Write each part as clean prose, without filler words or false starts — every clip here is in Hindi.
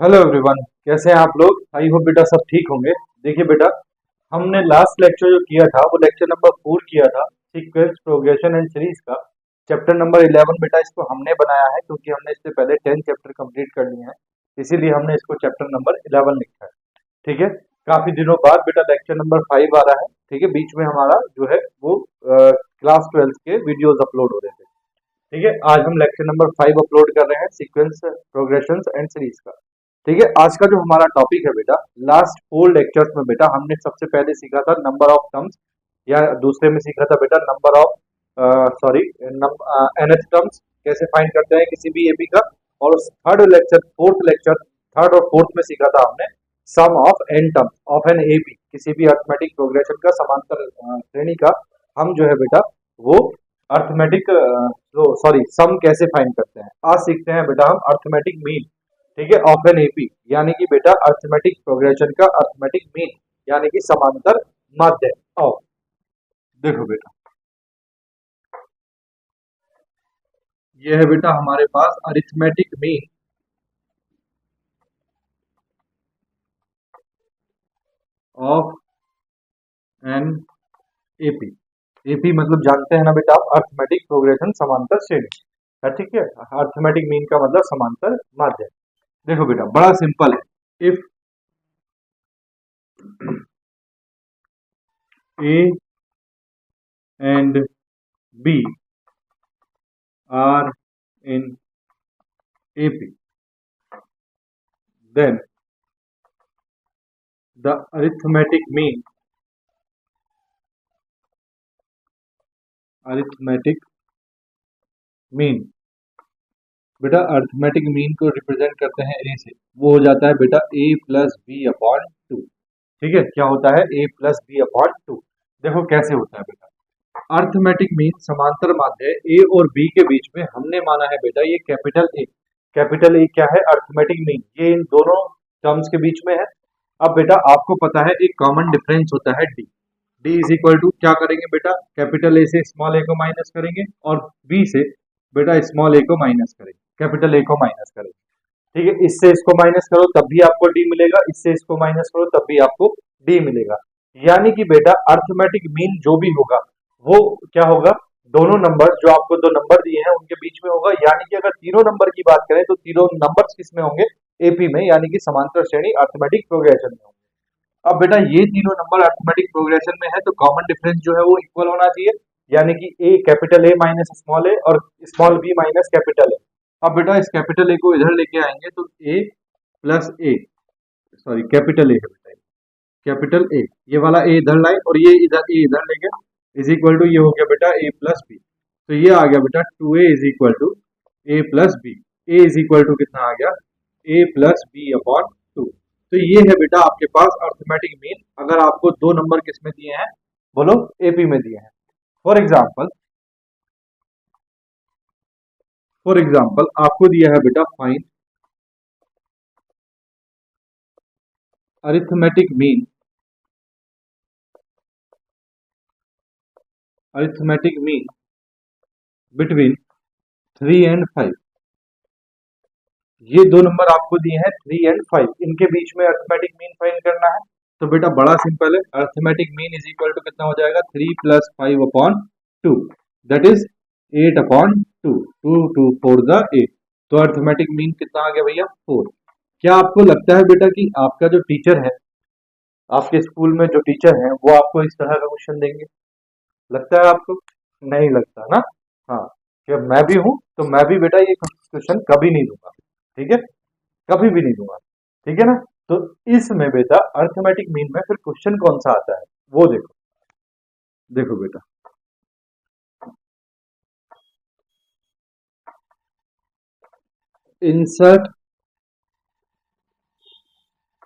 हेलो एवरीवन, कैसे हैं आप लोग। आई होप बेटा सब ठीक होंगे। देखिए बेटा, हमने लास्ट लेक्चर जो किया था वो लेक्चर नंबर 4 किया था, सीक्वेंस प्रोग्रेशन एंड सीरीज का। चैप्टर नंबर 11 बेटा इसको हमने बनाया है क्योंकि हमने इससे पहले 10 चैप्टर कंप्लीट कर लिए हैं, इसीलिए हमने इसको चैप्टर नंबर 11 लिखा है। ठीक है, काफी दिनों बाद बेटा लेक्चर नंबर 5 आ रहा है। ठीक है, बीच में हमारा जो है वो क्लास 12 के वीडियोज अपलोड हो रहे थे। ठीक है, आज हम लेक्चर नंबर 5 अपलोड कर रहे हैं, सीक्वेंस प्रोग्रेशन एंड सीरीज का। ठीक है, आज का जो हमारा टॉपिक है बेटा, लास्ट 4 लेक्चर्स में बेटा हमने सबसे पहले सीखा था नंबर ऑफ टर्म्स, या दूसरे में सीखा था बेटा number of sorry nth terms कैसे फाइंड करते हैं किसी भी एपी का। और फोर्थ लेक्चर थर्ड और फोर्थ में सीखा था हमने sum of n terms of an AP, किसी भी अर्थमेटिक प्रोग्रेशन का समांतर श्रेणी का हम जो है बेटा वो अर्थमेटिक सॉरी सम कैसे फाइंड करते हैं। आज सीखते हैं बेटा हम अर्थमेटिक मीन। ठीक है, ऑफ एन एपी यानी कि बेटा अर्थमेटिक प्रोग्रेशन का अर्थमेटिक मीन यानी कि समांतर माध्य। और देखो बेटा, यह है बेटा हमारे पास arithmetic mean of an AP. AP मतलब जानते हैं ना बेटा आप, अर्थमेटिक प्रोग्रेशन समांतर श्रेणी है। ठीक है, अर्थमेटिक मीन का मतलब समांतर माध्य। देखो बेटा बड़ा सिंपल है, if a and b are in AP, then the arithmetic mean बेटा अर्थमेटिक मीन को रिप्रेजेंट करते हैं ए से, वो हो जाता है बेटा a प्लस बी अपॉन 2। ठीक है, क्या होता है a प्लस बी अपॉन 2। देखो कैसे होता है बेटा, अर्थमेटिक मीन समांतर माध्य a और b के बीच में हमने माना है बेटा ये कैपिटल A। कैपिटल A क्या है, अर्थमेटिक मीन, ये इन दोनों टर्म्स के बीच में है। अब बेटा आपको पता है एक कॉमन डिफरेंस होता है d। d is equal to क्या करेंगे बेटा, कैपिटल A से स्मॉल a को माइनस करेंगे और b से बेटा स्मॉल a को माइनस करेंगे, कैपिटल A को माइनस करेंगे। ठीक है, इससे इसको माइनस करो तब भी आपको d मिलेगा, इससे इसको माइनस करो तब भी आपको d मिलेगा। यानी कि बेटा अर्थमेटिक मीन जो भी होगा वो क्या होगा, दोनों नंबर जो आपको दो नंबर दिए हैं उनके बीच में होगा। यानी कि अगर तीनों नंबर की बात करें तो तीनों नंबर्स किस में होंगे, एपी में, यानी कि समांतर श्रेणी अर्थमेटिक प्रोग्रेशन में होंगे। अब बेटा ये तीनों नंबर अर्थमेटिक प्रोग्रेशन में है तो कॉमन डिफरेंस जो है वो इक्वल होना चाहिए, यानी कि a capital a minus small a और small b minus capital a. अब बेटा इस कैपिटल ए को इधर लेके आएंगे तो a plus a, sorry capital a है बेटा, कैपिटल ए, ये वाला ए इधर लाए और ये इधर ए इधर ले गए, इज इक्वल टू ये हो गया बेटा ए प्लस बी। तो ये आ गया बेटा 2a is equal to a plus b. A is equal to कितना आ गया, ए प्लस बी अपॉन 2। तो ये है बेटा आपके पास अर्थमेटिक मीन, अगर आपको दो नंबर किस में दिए हैं, बोलो एपी में दिए हैं। फॉर एग्जाम्पल आपको दिया है बेटा find arithmetic mean between 3 and 5। ये दो नंबर आपको दिए हैं 3 एंड 5, इनके बीच में अर्थमेटिक मीन फाइंड करना है। तो बेटा बड़ा सिंपल है, arithmetic mean is equal to कितना हो जाएगा, 3 plus 5 upon 2, that is 8 upon 2, 2 2 4 the 8। तो अर्थमेटिक मीन कितना आ गया भैया, 4। क्या आपको लगता है बेटा कि आपका जो टीचर है, आपके स्कूल में जो टीचर है वो आपको इस तरह का क्वेश्चन देंगे? लगता है आपको? नहीं लगता ना। हाँ, जब मैं भी हूं तो मैं भी बेटा ये क्वेश्चन कभी नहीं दूंगा। ठीक है, कभी भी नहीं दूंगा। ठीक है ना। तो इसमें बेटा अर्थमेटिक मीन में फिर क्वेश्चन कौन सा आता है वो देखो। देखो बेटा, insert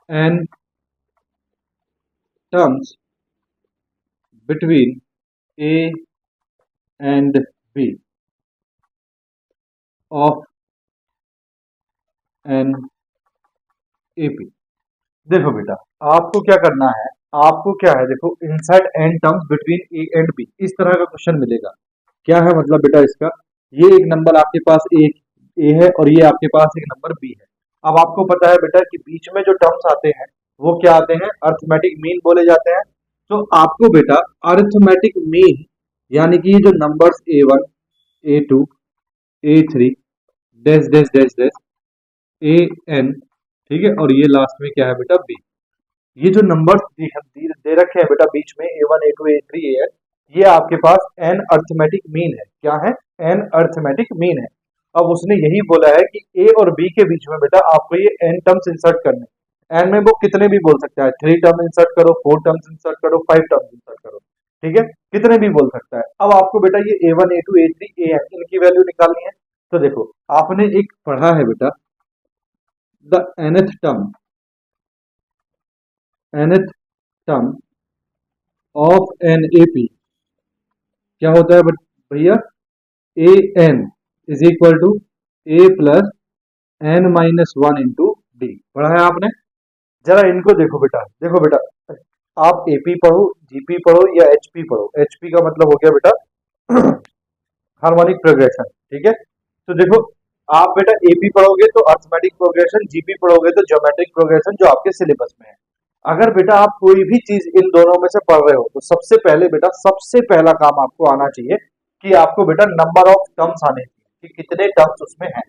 n terms between a and b of an AP. देखो बेटा आपको क्या करना है, आपको क्या है, देखो insert n terms between a and b, इस तरह का क्वेश्चन मिलेगा। क्या है मतलब बेटा इसका, ये एक नंबर आपके पास ए है और ये आपके पास एक नंबर बी है। अब आपको पता है बेटा कि बीच में जो टर्म्स आते हैं वो क्या आते हैं, अर्थमेटिक मीन बोले जाते हैं। तो आपको बेटा अर्थमेटिक मीन यानी कि ये जो numbers A1 A2 A3 dash dash dash dash AN, ठीक है, और ये लास्ट में क्या है बेटा B, ये जो नंबर्स दे रखे हैं बेटा बीच में A1 A2 A3 AN, ये आपके पास एन अर्थमेटिक मीन है। क्या है, एन अर्थमेटिक मीन है। अब उसने यही बोला है कि ए और बी के बीच में बेटा आपको ये एन टर्म्स इंसर्ट करने, एन में वो कितने भी बोल सकता है, 3 टर्म इंसर्ट करो, 4 टर्म्स इंसर्ट करो, 5 टर्म्स इंसर्ट करो, ठीक है, कितने भी बोल सकता है। अब आपको बेटा ये A1 A2 A3 AN इनकी वैल्यू निकालनी है। तो देखो आपने एक पढ़ा है बेटा the nth term of an AP क्या होता है भैया, a n is equal to a plus n minus one into d, पढ़ा है आपने। जरा इनको देखो बेटा, देखो बेटा आप एपी पढ़ो, जीपी पढ़ो या एचपी पढ़ो, एचपी का मतलब हो गया बेटा हार्मोनिक प्रोग्रेशन, ठीक है। तो देखो आप बेटा एपी पढ़ोगे तो अर्थमेटिक प्रोग्रेशन, जीपी पढ़ोगे तो ज्योमेट्रिक प्रोग्रेशन जो आपके सिलेबस में है। अगर बेटा आप कोई भी चीज इन दोनों में से पढ़ रहे हो तो सबसे पहले बेटा सबसे पहला काम आपको आना चाहिए कि आपको बेटा नंबर ऑफ टर्म्स आने चाहिए कि कितने टर्म्स उसमें हैं,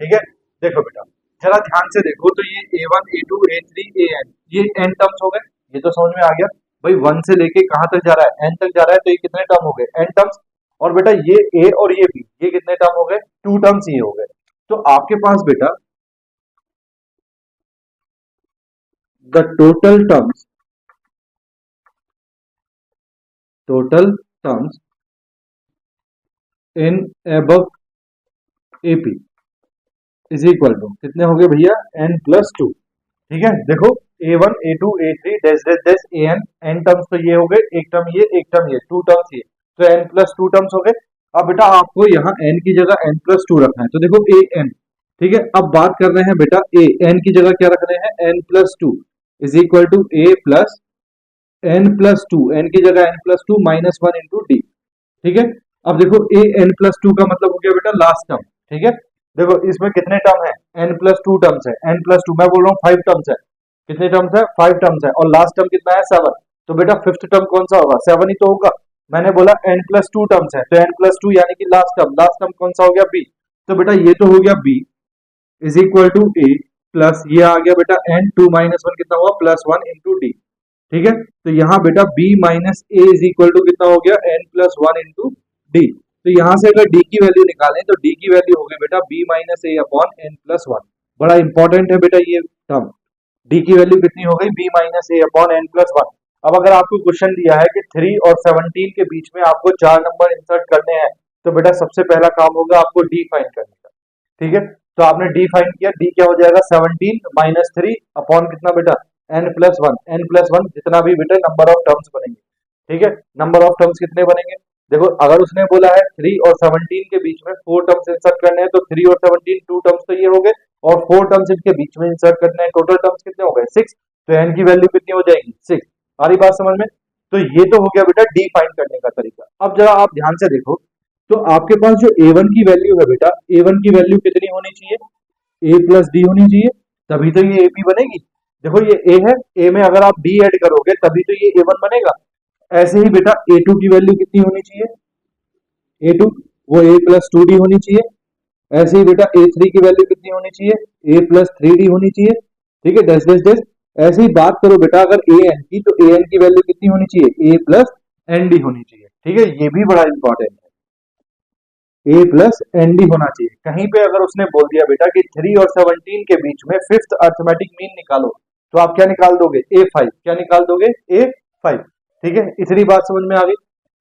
ठीक है। देखो बेटा जरा ध्यान से देखो तो ये A1 A2 A3 AN ये n टर्म्स हो गए, ये तो समझ में आ गया भाई, 1 से लेके कहां तक जा रहा है, n तक जा रहा है, तो ये कितने टर्म हो गए, n टर्म्स। और बेटा ये A और ये B ये कितने टर्म हो गए, 2 टर्म्स ये हो गए। तो आपके पास बेटा the total terms in above AP is equal to कितने हो गए भैया, n+2, ठीक है। देखो A1 A2 A3 dash dash dash AN, n terms तो ये हो गए, एक टर्म ये एक टर्म ये, 2 टर्म्स ये, तो n+2 टर्म्स हो गए। अब बेटा आपको यहाँ n की जगह n+2 रखना है, तो देखो AN, ठीक है। अब बात कर रहे हैं बेटा A, n की जगह क्या रख रहे हैं, n+2 is equal to A plus n+2, n की जगह n+2 minus one into D, ठीक है। अब देखो n+2 का मतलब हो गया बेटा लास्ट टर्म, ठीक है। देखो इसमें कितने टर्म है, n+2 टर्म्स है, n+2 मैं बोल रहा हूँ 5 टर्म्स है, कितने टर्म्स है, 5 टर्म्स है, और लास्ट टर्म कितना है 7, तो बेटा फिफ्थ टर्म कौन सा होगा, 7 ही तो होगा। मैंने बोला n+2 टर्म्स है, तो n+2 यानी कि लास्ट टर्म कौन सा हो गया, b, तो बेटा ये तो हो गया b is equal to a plus ये आ गया बेटा n2 माइनस वन कितना हुआ, +1 इंटू डी, ठीक है। तो यहाँ बेटा b minus a is equal to कितना हो गया, n+1 इंटू डी। तो यहाँ से अगर d की वैल्यू निकालें तो d की वैल्यू हो गई बेटा b minus a upon n+1, बड़ा इंपॉर्टेंट है बेटा ये टर्म, d की वैल्यू कितनी हो गई, b minus a upon n+1। अब अगर आपको क्वेश्चन दिया है कि 3 और 17 के बीच में आपको 4 नंबर इंसर्ट करने हैं, तो बेटा सबसे पहला काम होगा आपको d फाइंड करने का, ठीक है। तो आपने d फाइंड किया, d क्या हो जाएगा 17 माइनस 3 अपॉन कितना बेटा n+1, n+1 जितना भी बेटा नंबर ऑफ टर्म्स बनेंगे, ठीक है। नंबर ऑफ टर्म्स कितने बनेंगे, देखो अगर उसने बोला है 3 और 17 के बीच में 4 टर्म्स इंसर्ट करने हैं, तो 3 और 17 2 टर्म्स तो ये हो गए, और 4 टर्म्स इनके बीच में इंसर्ट करने हैं, टोटल टर्म्स कितने हो गए 6, तो n की वैल्यू कितनी हो जाएगी 6, आ रही बात समझ में। तो ये तो हो गया बेटा d फाइंड करने का तरीका। अब जरा आप ध्यान से देखो तो आपके पास जो a1 की वैल्यू है बेटा, a1 की वैल्यू कितनी होनी चाहिए, a प्लस डी होनी चाहिए, तभी तो ये ap बनेगी। देखो ये a है, a में अगर आप d ऐड करोगे तभी तो ये a1 बनेगा। ऐसे ही बेटा a2 की वैल्यू कितनी होनी चाहिए, a2 वो a प्लस 2d होनी चाहिए। ऐसे ही बेटा a3 की वैल्यू कितनी होनी चाहिए, a प्लस 3d होनी चाहिए, ठीक है, डैश डैश डैश। ऐसे ही बात करो बेटा अगर an की, तो an की वैल्यू कितनी होनी चाहिए, a प्लस nd होनी चाहिए, ठीक है, ये भी बड़ा इंपॉर्टेंट है, a प्लस nd होना चाहिए। कहीं पे अगर उसने बोल दिया बेटा कि 3 और 17 के बीच में फिफ्थ अर्थमेटिक मीन निकालो, तो आप क्या निकाल दोगे, a5, क्या निकाल दोगे, a5, ठीक है। इतनी बात समझ में आ गई।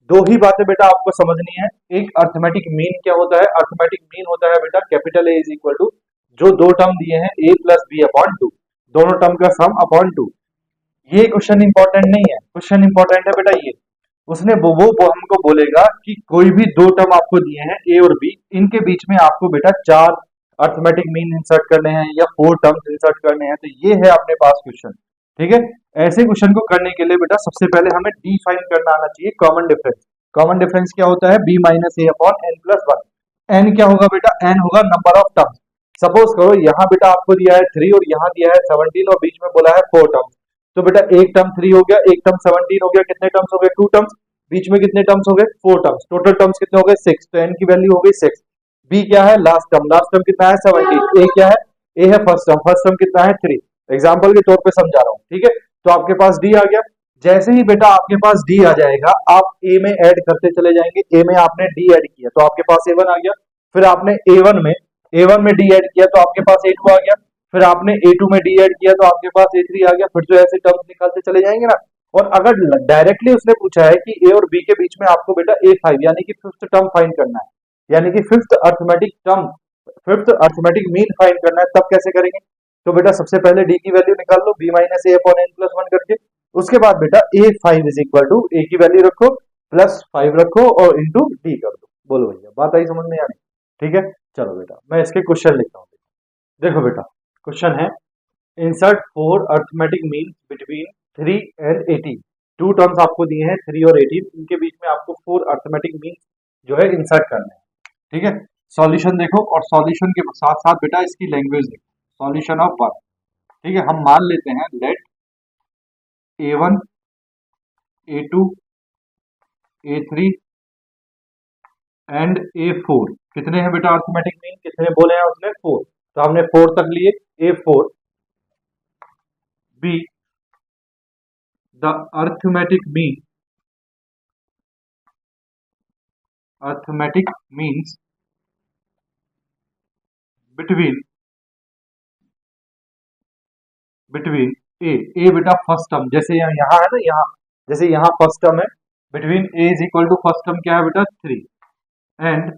दो ही बातें बेटा आपको समझनी है, एक अर्थमेटिक मीन क्या होता है, अर्थमेटिक मीन होता है बेटा capital A is equal to जो दो टर्म दिए हैं a प्लस बी अपॉन 2, दोनों टर्म का सम अपॉन 2। ये क्वेश्चन इंपॉर्टेंट नहीं है, क्वेश्चन इंपॉर्टेंट है बेटा ये, उसने वो हमको बोलेगा कि कोई भी दो टर्म आपको दिए हैं ए और बी, इनके बीच में आपको बेटा 4 अर्थमेटिक मीन इंसर्ट करने हैं या 4 टर्म्स इंसर्ट करने हैं, तो ये है अपने पास क्वेश्चन, ठीक है। ऐसे क्वेश्चन को करने के लिए बेटा सबसे पहले हमें डी फाइन करना आना चाहिए, कॉमन डिफरेंस। कॉमन डिफरेंस क्या होता है, b minus a upon n+1। n क्या होगा बेटा, n होगा नंबर ऑफ टर्म्स, सपोज करो यहाँ बेटा आपको दिया है 3 और यहाँ दिया है 17 और बीच में बोला है 4 टर्म्स। तो बेटा एक टर्म 3 हो गया, एक टर्म 17 हो गया, कितने टर्म्स हो गए 2 टर्म्स, बीच में कितने टर्म्स हो गए 4 टर्म्स, टोटल टर्म्स कितने हो गए 6, तो n की वैल्यू हो गई 6। b क्या है लास्ट टर्म कितना है 17, a क्या है a है फर्स्ट टर्म कितना है 3। एग्जांपल के तौर पे समझा रहा हूँ, ठीक है। तो आपके पास d आ गया, जैसे ही बेटा आपके पास d आ जाएगा आप a में ऐड करते चले जाएंगे, a में आपने d ऐड किया तो आपके पास a1 आ गया, फिर आपने a1 में d ऐड किया तो आपके पास a2 आ गया, फिर आपने a2 में d ऐड किया तो आपके पास a3 आ गया, फिर तो ऐसे टर्म्स निकालते चले जाएंगे ना। और अगर डायरेक्टली उसने पूछा है कि a और b के बीच में आपको बेटा a5 यानी कि फिफ्थ टर्म फाइंड करना है, यानी कि फिफ्थ अर्थमेटिक मीन फाइंड करना है, तब कैसे करेंगे। तो बेटा सबसे पहले d की वैल्यू निकाल लो b minus a upon n plus one करके, उसके बाद बेटा a5 is equal to a की वैल्यू रखो प्लस 5 रखो और इंटू d कर दो। बोलो भैया बात आई समझ में आनी, ठीक है। चलो बेटा मैं इसके क्वेश्चन लिखता हूँ। देखो बेटा क्वेश्चन है insert 4 arithmetic mean between 3 and 18। Two terms आपको दिए हैं 3 और 18, इनके बीच में आपको 4 अर्थमेटिक मीन जो है इंसर्ट करना है, ठीक है। सॉल्यूशन देखो और सॉल्यूशन के साथ साथ बेटा इसकी लैंग्वेज देखो, सॉल्यूशन ऑफ वन, ठीक है। हम मान लेते हैं late a1 a2 a3 and a4 कितने हैं बेटा अर्थमेटिक मीन, कितने बोले हैं उसने 4, तो हमने 4 तक लिए। a4 b the arithmetic means between a बेटा फर्स्ट टर्म, जैसे यहाँ है ना, यहाँ जैसे यहाँ फर्स्ट टर्म है, between a is equal to first term क्या है बेटा 3 and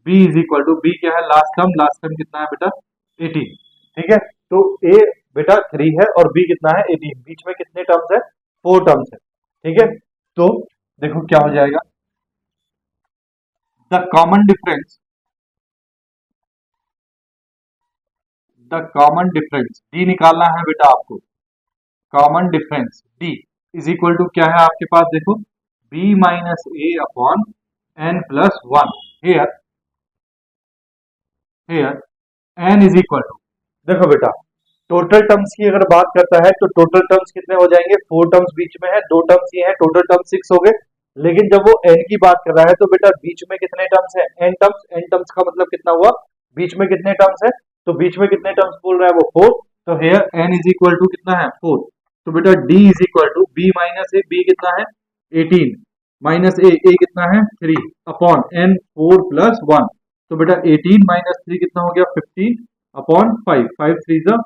b is equal to b क्या है लास्ट टर्म कितना है बेटा 18, ठीक है। तो a बेटा 3 है और b कितना है 18, बीच में कितने टर्म्स है 4 टर्म्स है, ठीक है। तो देखो क्या हो जाएगा, द कॉमन डिफरेंस d निकालना है बेटा आपको, common difference d is equal to क्या है आपके पास देखो b minus a upon n plus one, here n is equal to, देखो बेटा टोटल टर्म्स की अगर बात करता है तो टोटल टर्म्स कितने हो जाएंगे, 4 टर्म्स बीच में है, 2 टर्म्स ये है, टोटल टर्म्स 6 हो गए। लेकिन जब वो n की बात कर रहा है तो बेटा बीच में कितने टर्म्स है n टर्म्स का मतलब कितना हुआ, बीच में कितने टर्म्स है, तो बीच में कितने टर्म्स बोल रहा है वो 4, तो here n is equal to कितना है 4, तो बेटा d is equal to b minus a, b कितना है 18 माइनस a कितना है 3 अपॉन n 4 प्लस 1, तो बेटा 18 माइनस 3 कितना हो गया 15 अपॉन 5, 5 3 जा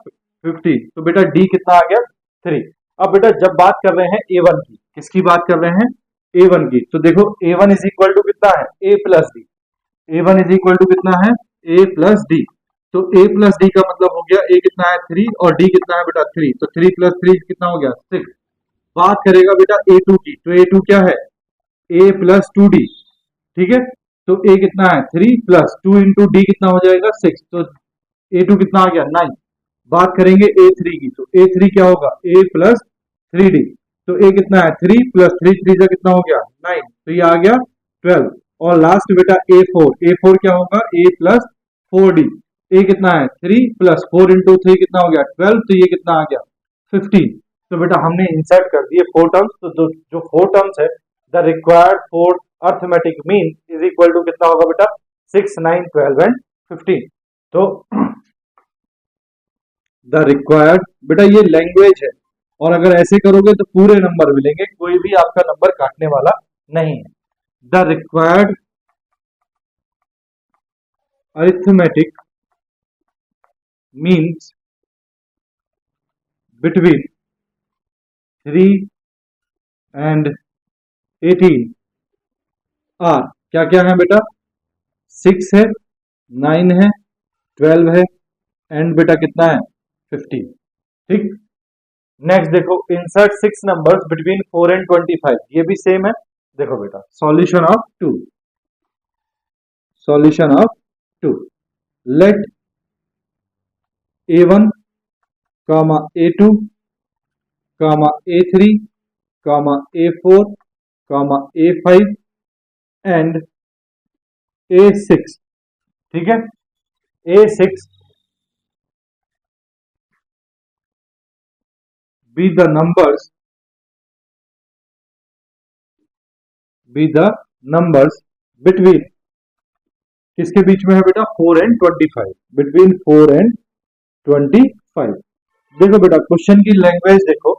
15, तो बेटा d कितना आ गया 3। अब बेटा जब बात कर रहे हैं a1 की, किसकी बात कर रहे हैं a1 की, तो देखो a1 इज इक्वल टू कितना है a plus d, a1 is equal to कितना है a प्लस डी, तो a प्लस डी का मतलब हो गया a कितना है 3 और d कितना है बेटा 3, तो 3 प्लस 3 कितना हो गया 6। बात करेगा बेटा a2 की, तो a2 क्या है a प्लस 2d, ठीक है। तो a कितना है 3 प्लस 2 इंटू डी कितना हो जाएगा 6, तो a2 कितना आ गया 9। बात करेंगे a3 की, तो a3 क्या होगा a प्लस 3d, तो a कितना है 3 प्लस 3 3 का कितना हो गया 9, तो ये आ गया 12। और लास्ट बेटा a4 क्या होगा a प्लस 4d, a कितना है 3 प्लस 4 इंटू 3 कितना हो गया 12, तो ये कितना आ गया 15। तो बेटा हमने इंसर्ट कर दिए 4 टर्म्स, तो जो 4 टर्म्स है the required 4 arithmetic mean is equal to कितना होगा बेटा 6 9 12 एंड 15। तो द रिक्वायर्ड बेटा ये लैंग्वेज है, और अगर ऐसे करोगे तो पूरे नंबर मिलेंगे, कोई भी आपका नंबर काटने वाला नहीं है। The required arithmetic means between 3 and 18 are क्या क्या है बेटा 6 है 9 है 12 है एंड बेटा कितना है 15, ठीक। नेक्स्ट देखो इंसर्ट 6 नंबर्स बिटवीन 4 एंड 25, ये भी सेम है। देखो बेटा solution of 2 let a1 comma a2 comma a3 comma a4 comma a5 and a6, ठीक है। A6 be the numbers between, किसके बीच में है बेटा, 4 and 25, बिटवीन 4 and 25। देखो बेटा क्वेश्चन की लैंग्वेज देखो,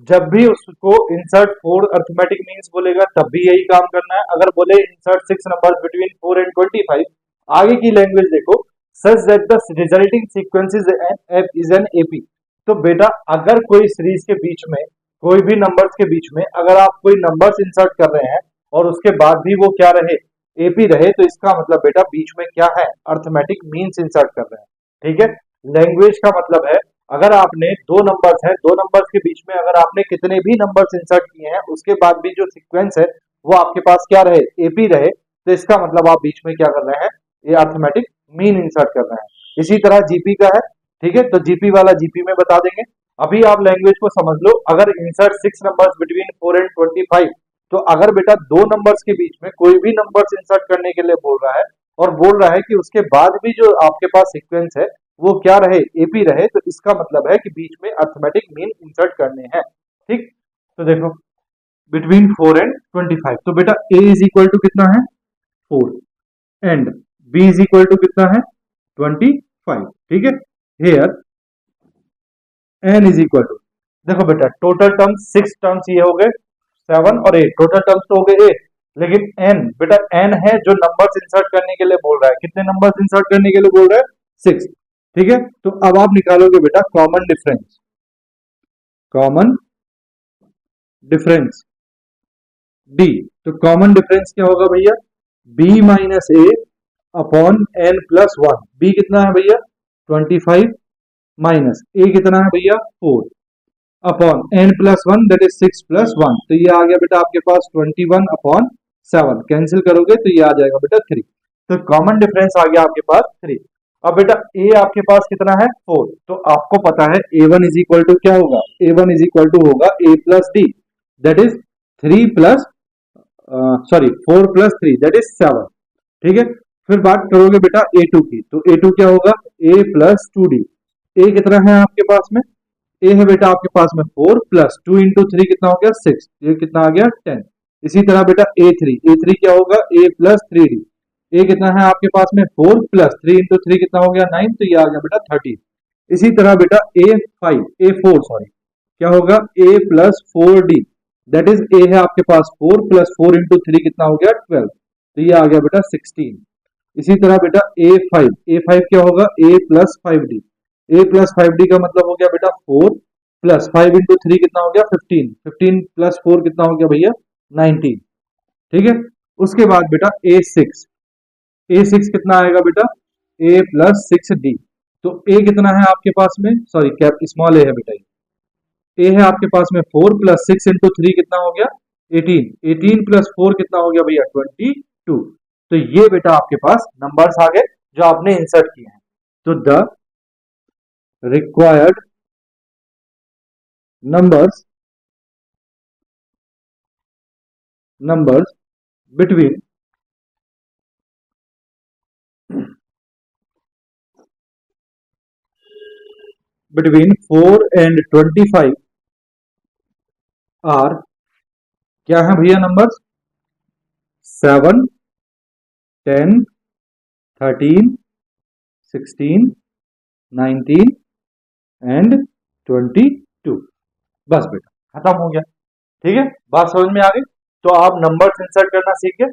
जब भी उसको इंसर्ट 4 अर्थमेटिक मीन्स बोलेगा तब भी यही काम करना है। अगर बोले इंसर्ट 6 नंबर्स बिटवीन 4 and 25, आगे की लैंग्वेज देखो, such that the resulting sequence is an AP. तो बेटा अगर कोई सीरीज के बीच में, कोई भी नंबर्स के बीच में अगर आप कोई नंबर्स इंसर्ट कर रहे हैं और उसके बाद भी वो क्या रहे, एपी रहे, तो इसका मतलब बेटा बीच में क्या है, अर्थमेटिक मीन्स इंसर्ट कर रहे हैं। ठीक है, लैंग्वेज का मतलब है अगर आपने दो नंबर्स हैं, दो नंबर्स के बीच में अगर आपने कितने भी नंबर्स इंसर्ट किए हैं उसके बाद भी जो सीक्वेंस है वो आपके पास क्या रहे, एपी रहे, तो इसका मतलब आप बीच में क्या कर रहे हैं, ये अर्थमेटिक मीन इंसर्ट कर रहे हैं। इसी तरह जीपी का है। ठीक है, तो जीपी वाला जीपी में बता देंगे। अभी आप लैंग्वेज को समझ लो, अगर इंसर्ट 6 नंबर्स बिटवीन 4 and 25, तो अगर बेटा दो नंबर्स के बीच में कोई भी नंबर्स इंसर्ट करने के लिए बोल रहा है और बोल रहा है कि उसके बाद भी जो आपके पास सीक्वेंस है वो क्या रहे, एपी रहे, तो इसका मतलब है कि बीच में अर्थमेटिक मीन इंसर्ट करने हैं। ठीक, तो देखो बिटवीन 4 and 25, तो बेटा ए इज इक्वल टू कितना है, 4, and b is equal to कितना है, 25। ठीक है, here n is equal to, देखो बेटा टोटल टर्म्स 6 टर्म्स ये हो गए, 7 और 8, टोटल टर्म्स तो हो गए 8, लेकिन एन बेटा एन है जो नंबर्स इंसर्ट करने के लिए बोल रहा है, कितने नंबर्स इंसर्ट करने के लिए बोल रहा है, 6। ठीक है, तो अब आप निकालोगे बेटा common difference, common difference D, तो कॉमन डिफरेंस क्या होगा भैया, B minus a upon n plus 1। B कितना है भैया, 25, माइनस ए कितना है भैया, 4, upon n plus 1 that is 6 plus 1, तो ये आ गया बेटा आपके पास 21 अपॉन 7, कैंसिल करोगे तो ये आ जाएगा बेटा 3, तो कॉमन डिफरेंस आ गया आपके पास 3। अब बेटा ए आपके पास कितना है, 4, तो आपको पता है a1 इज इक्वल टू क्या होगा, a1 इज इक्वल टू होगा a plus D, that is 3 plus, sorry 4 plus 3 that is 7। ठीक है, फिर बात करोगे बेटा a2 की, तो a2 क्या होगा, a प्लस 2d। a कितना है आपके पास में, ए है बेटा आपके पास में 4 प्लस 2 इंटू 3 कितना हो गया 6, ये कितना आ गया 10। इसी तरह बेटा ए थ्री क्या होगा, ए प्लस 3d। ए कितना है आपके पास में 4 प्लस 3 इंटू 3 कितना हो गया 9, तो ये आ गया बेटा 13। इसी तरह बेटा ए4 सॉरी क्या होगा, a plus 4d, that is a है आपके पास 4 प्लस 4 इंटू 3 कितना हो गया 12, तो ये आ गया बेटा 16। इसी तरह बेटा ए फाइव क्या होगा, a plus 5d। A plus 5d का मतलब हो गया बेटा 4 प्लस 5 इंटू 3 कितना हो गया 15, 15 प्लस 4 कितना हो गया भैया 19। ठीक है, उसके बाद बेटा ए सिक्स कितना आएगा बेटा, ए प्लस 6d। तो ए कितना है आपके पास में, सॉरी कैप स्मॉल ए है बेटा, ए है आपके पास में 4 प्लस 6 इंटू 3 कितना हो गया 18, 18 प्लस 4 कितना हो गया भैया 22। तो ये बेटा आपके पास नंबर्स आ गए जो आपने इंसर्ट किए हैं। तो the required numbers between 4 and 25 are क्या है भैया नंबर्स, 7, 10, 13, 16, 19 एंड 22। बस बेटा खत्म हो गया। ठीक है, बात समझ में आ गई, तो आप नंबर्स इंसर्ट करना सीख गए।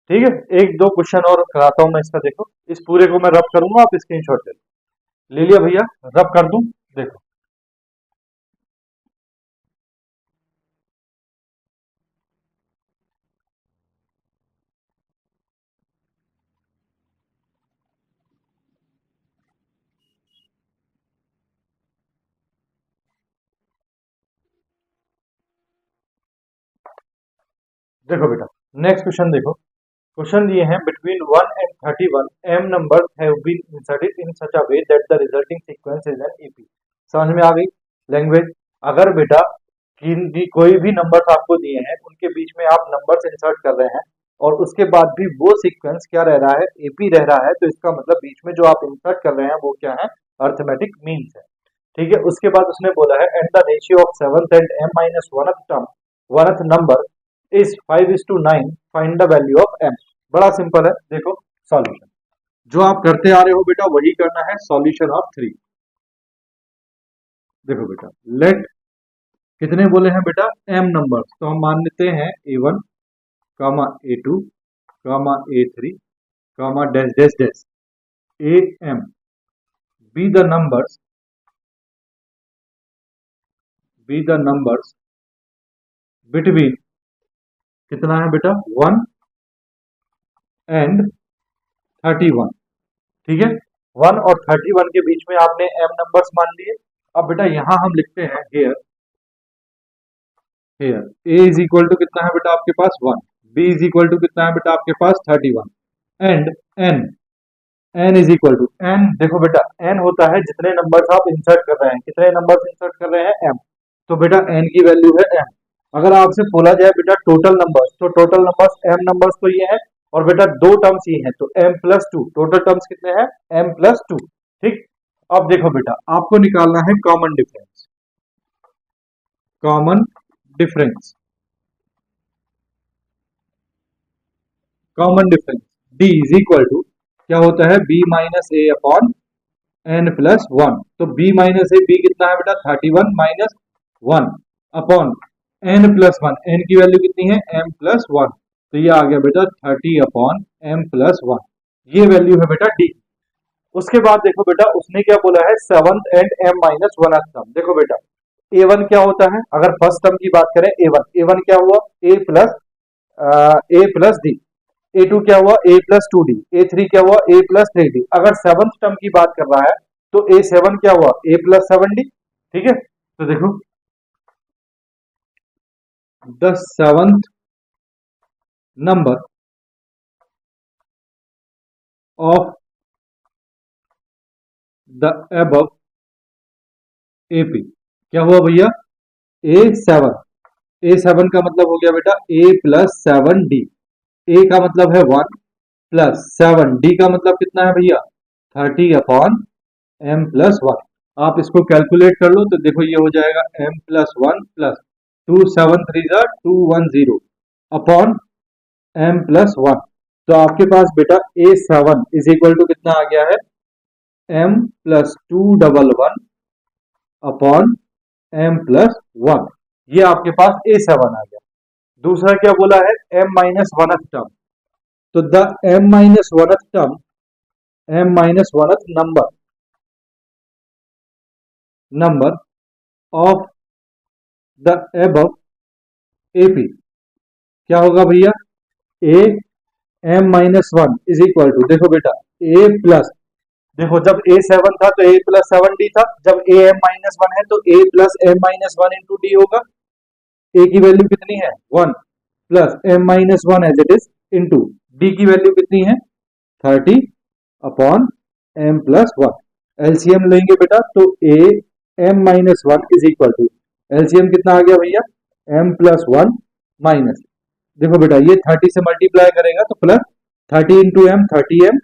ठीक है, एक दो क्वेश्चन और कराता हूं मैं इसका, देखो इस पूरे को मैं रब करूंगा, आप स्क्रीनशॉट ले लिया भैया, रब कर दूं, देखो देखो बेटा नेक्स्ट क्वेश्चन देखो, क्वेश्चन दिए हैं between 1 and 31 m numbers have been inserted in such a way that the resulting sequence is an AP। समझ में आ गई लैंग्वेज, अगर बेटा कोई भी नंबर्स आपको दिए हैं उनके बीच में आप नंबर्स इंसर्ट कर रहे हैं और उसके बाद भी वो सीक्वेंस क्या रह रहा है, एपी रह रहा है, तो इसका मतलब बीच में जो आप इंसर्ट कर रहे हैं वो क्या है, अर्थमेटिक मीन्स है। ठीक है, उसके बाद उसने बोला है and the ratio of seventh and m minus वनथ number is 5:9, find the value of m। बड़ा सिंपल है, देखो सॉल्यूशन जो आप करते आ रहे हो बेटा वही करना है, सॉल्यूशन ऑफ 3। देखो बेटा लेट कितने बोले हैं बेटा, m नंबर्स, तो हम मान लेते हैं a1 comma a2 comma a3 comma dash dash dash am be the numbers between कितना है बेटा 1 एंड 31। ठीक है, 1 और 31 के बीच में आपने m नंबर्स मान लिए। अब बेटा यहां हम लिखते हैं here a is equal to कितना है बेटा आपके पास 1, b इज इक्वल टू कितना है बेटा आपके पास 31 and n is equal to n। देखो बेटा n होता है जितने नंबर्स आप इंसर्ट कर रहे हैं, कितने नंबर्स इंसर्ट कर रहे हैं m, तो बेटा n की वैल्यू है m। अगर आपसे बोला जाए बेटा टोटल नंबर्स, तो टोटल नंबर्स m नंबर्स तो ये है, और बेटा दो टर्म्स ये हैं, तो m प्लस 2, टोटल टर्म्स कितने हैं m प्लस 2। ठीक, अब देखो बेटा आपको निकालना है common difference, common difference, common difference d is equal to क्या होता है b minus a upon n plus 1। तो b माइनस ए, b कितना है बेटा 31 minus 1 upon n plus 1, n की वैल्यू कितनी है m प्लस 1, तो ये आ गया बेटा 30 अपॉन m प्लस 1, ये वैल्यू है बेटा d। उसके बाद देखो बेटा उसने क्या बोला है seventh and m minus one term. देखो बेटा a1 क्या होता है, अगर फर्स्ट टर्म की बात करें a1 क्या हुआ a प्लस डी, a2 क्या हुआ a प्लस 2d, a3 क्या हुआ a प्लस 3d। अगर सेवंथ टर्म की बात कर रहा है तो a7 क्या हुआ a प्लस 7d। ठीक है, तो देखो the seventh number of the above AP क्या हुआ भैया a7, a7 का मतलब हो गया बेटा a प्लस 7d, a का मतलब है 1 प्लस 7, d का मतलब कितना है भैया 30 अपॉन m प्लस 1। आप इसको कैलकुलेट कर लो तो देखो ये हो जाएगा m plus 1 plus 2 7 3 210 upon m plus 1। तो आपके पास बेटा a7 इज इक्वल टू कितना आ गया है m plus 211 upon m plus 1, ये आपके पास a7 आ गया। दूसरा क्या बोला है m माइनस वन टर्म, तो the m minus one term, m minus one number of the above AP क्या होगा भैया a m minus 1 is equal to, देखो बेटा a प्लस, देखो जब a7 था तो a प्लस 7d था, जब a m माइनस 1 है तो a plus m minus 1 into d होगा। a की वैल्यू कितनी है 1 plus m minus 1 as it is into d की वैल्यू कितनी है 30 अपॉन m प्लस 1। एलसीएम लेंगे बेटा तो a m minus 1 is equal to, LCM कितना आ गया भैया m प्लस 1 माइनस, देखो बेटा ये 30 से मल्टीप्लाई करेगा तो plus 30 into m 30m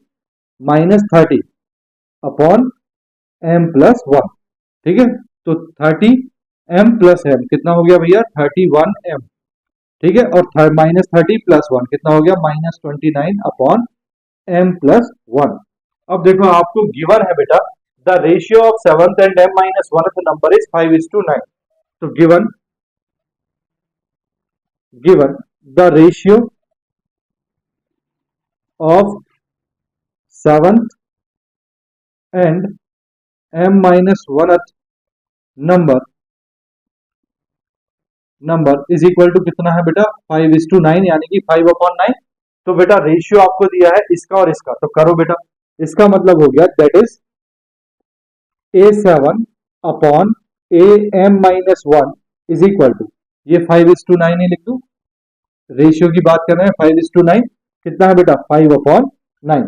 minus 30 upon m plus 1। ठीक है, तो 30m प्लस m कितना हो गया भैया 31m। ठीक है, और माइनस 30 प्लस 1 कितना हो गया माइनस 29 अपॉन m प्लस 1। अब देखो आपको गिवन है बेटा the ratio of seventh and m minus one number is 5:9। तो given the ratio of seventh and m minus one number is equal to कितना है बेटा 5:9, यानी कि 5/9। तो बेटा रेशियो आपको दिया है इसका और इसका, तो करो बेटा, इसका मतलब हो गया that is a7 upon am minus 1 is equal to, ये 5:9 ही लिख दू, रेशियो की बात कर रहे हैं 5:9, कितना है बेटा 5/9।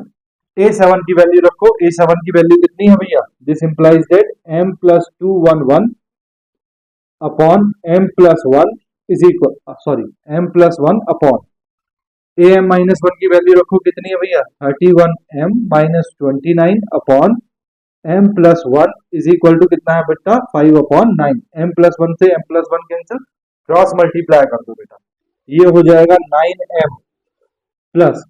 a7 की वैल्यू रखो, a7 की वैल्यू कितनी है भैया, this implies that m plus 211 upon m plus 1 is equal, sorry m plus 1 upon a m minus one की वैल्यू रखो कितनी है भैया 31m minus 29 upon m plus one is equal to कितना है बेटा 5/9। m प्लस वन से m plus one cancel, cross multiply कर दो बेटा, ये हो जाएगा 9m प्लस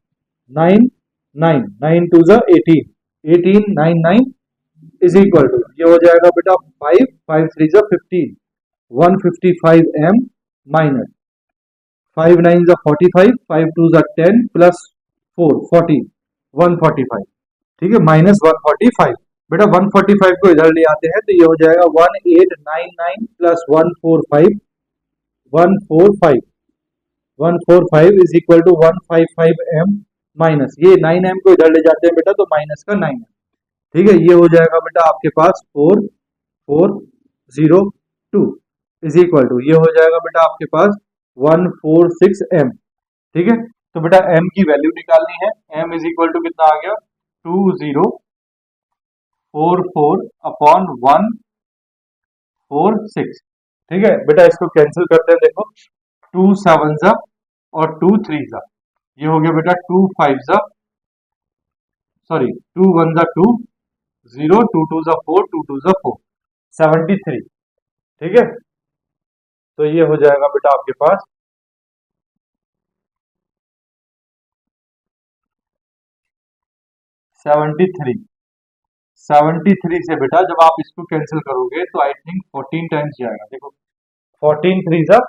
9 9 9 टू ज़ा 18 18 9 9 इज इक्वल टू ये हो जाएगा बेटा 5 5 3 ज़ा 15 155m माइनस 5 9 ज़ा 45 5 2 ज़ा 10 प्लस 4 40 145, ठीक है, माइनस 145। बेटा 145 को इधर ले आते हैं तो ये हो जाएगा 1899 plus 145 145 145 is equal to 155m minus ये 9m को इधर ले जाते हैं बेटा तो माइनस का 9m, ठीक है, ये हो जाएगा बेटा आपके पास 4402 इज इक्वल टू ये हो जाएगा बेटा आपके पास 146m, ठीक है। तो बेटा m की वैल्यू निकालनी है, m इज इक्वल टू कितना आ गया 2044 अपॉन 146, ठीक है बेटा, इसको कैंसिल करते हैं, देखो 2 7 ज़ा और 2 3 ज़ा, ये हो गया बेटा 2 5 ज़ा सॉरी 2 1 ज़ा 2 0 2 2 ज़ा 4 2 2 ज़ा 4 73, ठीक है। तो ये हो जाएगा बेटा आपके पास 73 से बेटा जब आप इसको कैंसिल करोगे तो आई थिंक 14 टाइम्स जाएगा, देखो 14 3 ज़ा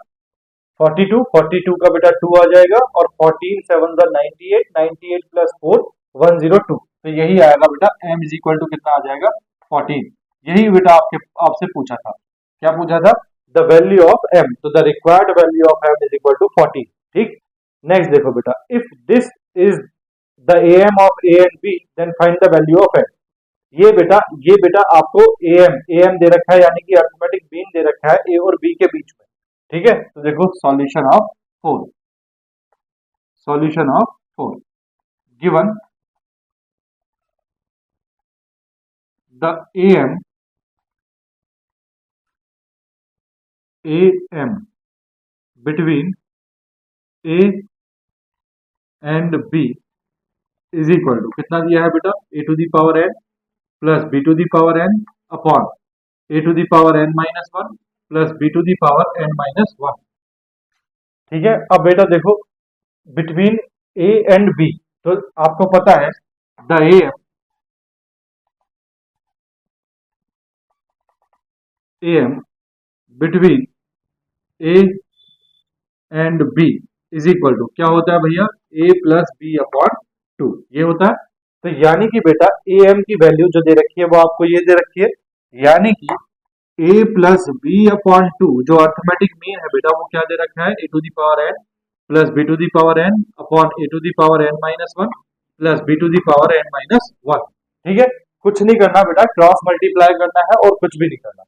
42 42 का बेटा 2 आ जाएगा और 14 7 ज़ा 98 98 प्लस 4 102, तो यही आएगा बेटा m इज इक्वल टू कितना आ जाएगा 14, यही बेटा आपसे पूछा था, क्या पूछा था, द वैल्यू ऑफ m, तो the required value of m is equal to 14, ठीक। नेक्स्ट देखो बेटा if this is the am of a and b then find the value of m, ये बेटा आपको am दे रखा है यानी कि अरिथमेटिक मीन दे रखा है a और b के बीच में, ठीक है। तो देखो solution of 4 given the am between a and b is equal to कितना दिया है बेटा a to the power n plus b to the power n upon a to the power n minus 1 plus b to the power n minus 1, ठीक है। अब बेटा देखो बिटवीन a एंड b, तो आपको पता है the am between a and b is equal to क्या होता है भैया a प्लस बी अपॉन 2, ये होता है। तो यानी कि बेटा am की वैल्यू जो दे रखी है वो आपको ये दे रखी है, यानी कि a प्लस बी अपॉन 2 जो अर्थमेटिक मीन है बेटा वो क्या दे रखा है a to the power n plus b to the power n upon a to the power n minus 1 plus b to the power n minus 1, ठीक है। कुछ नहीं करना बेटा, क्रॉस मल्टीप्लाई करना है और कुछ भी नहीं करना।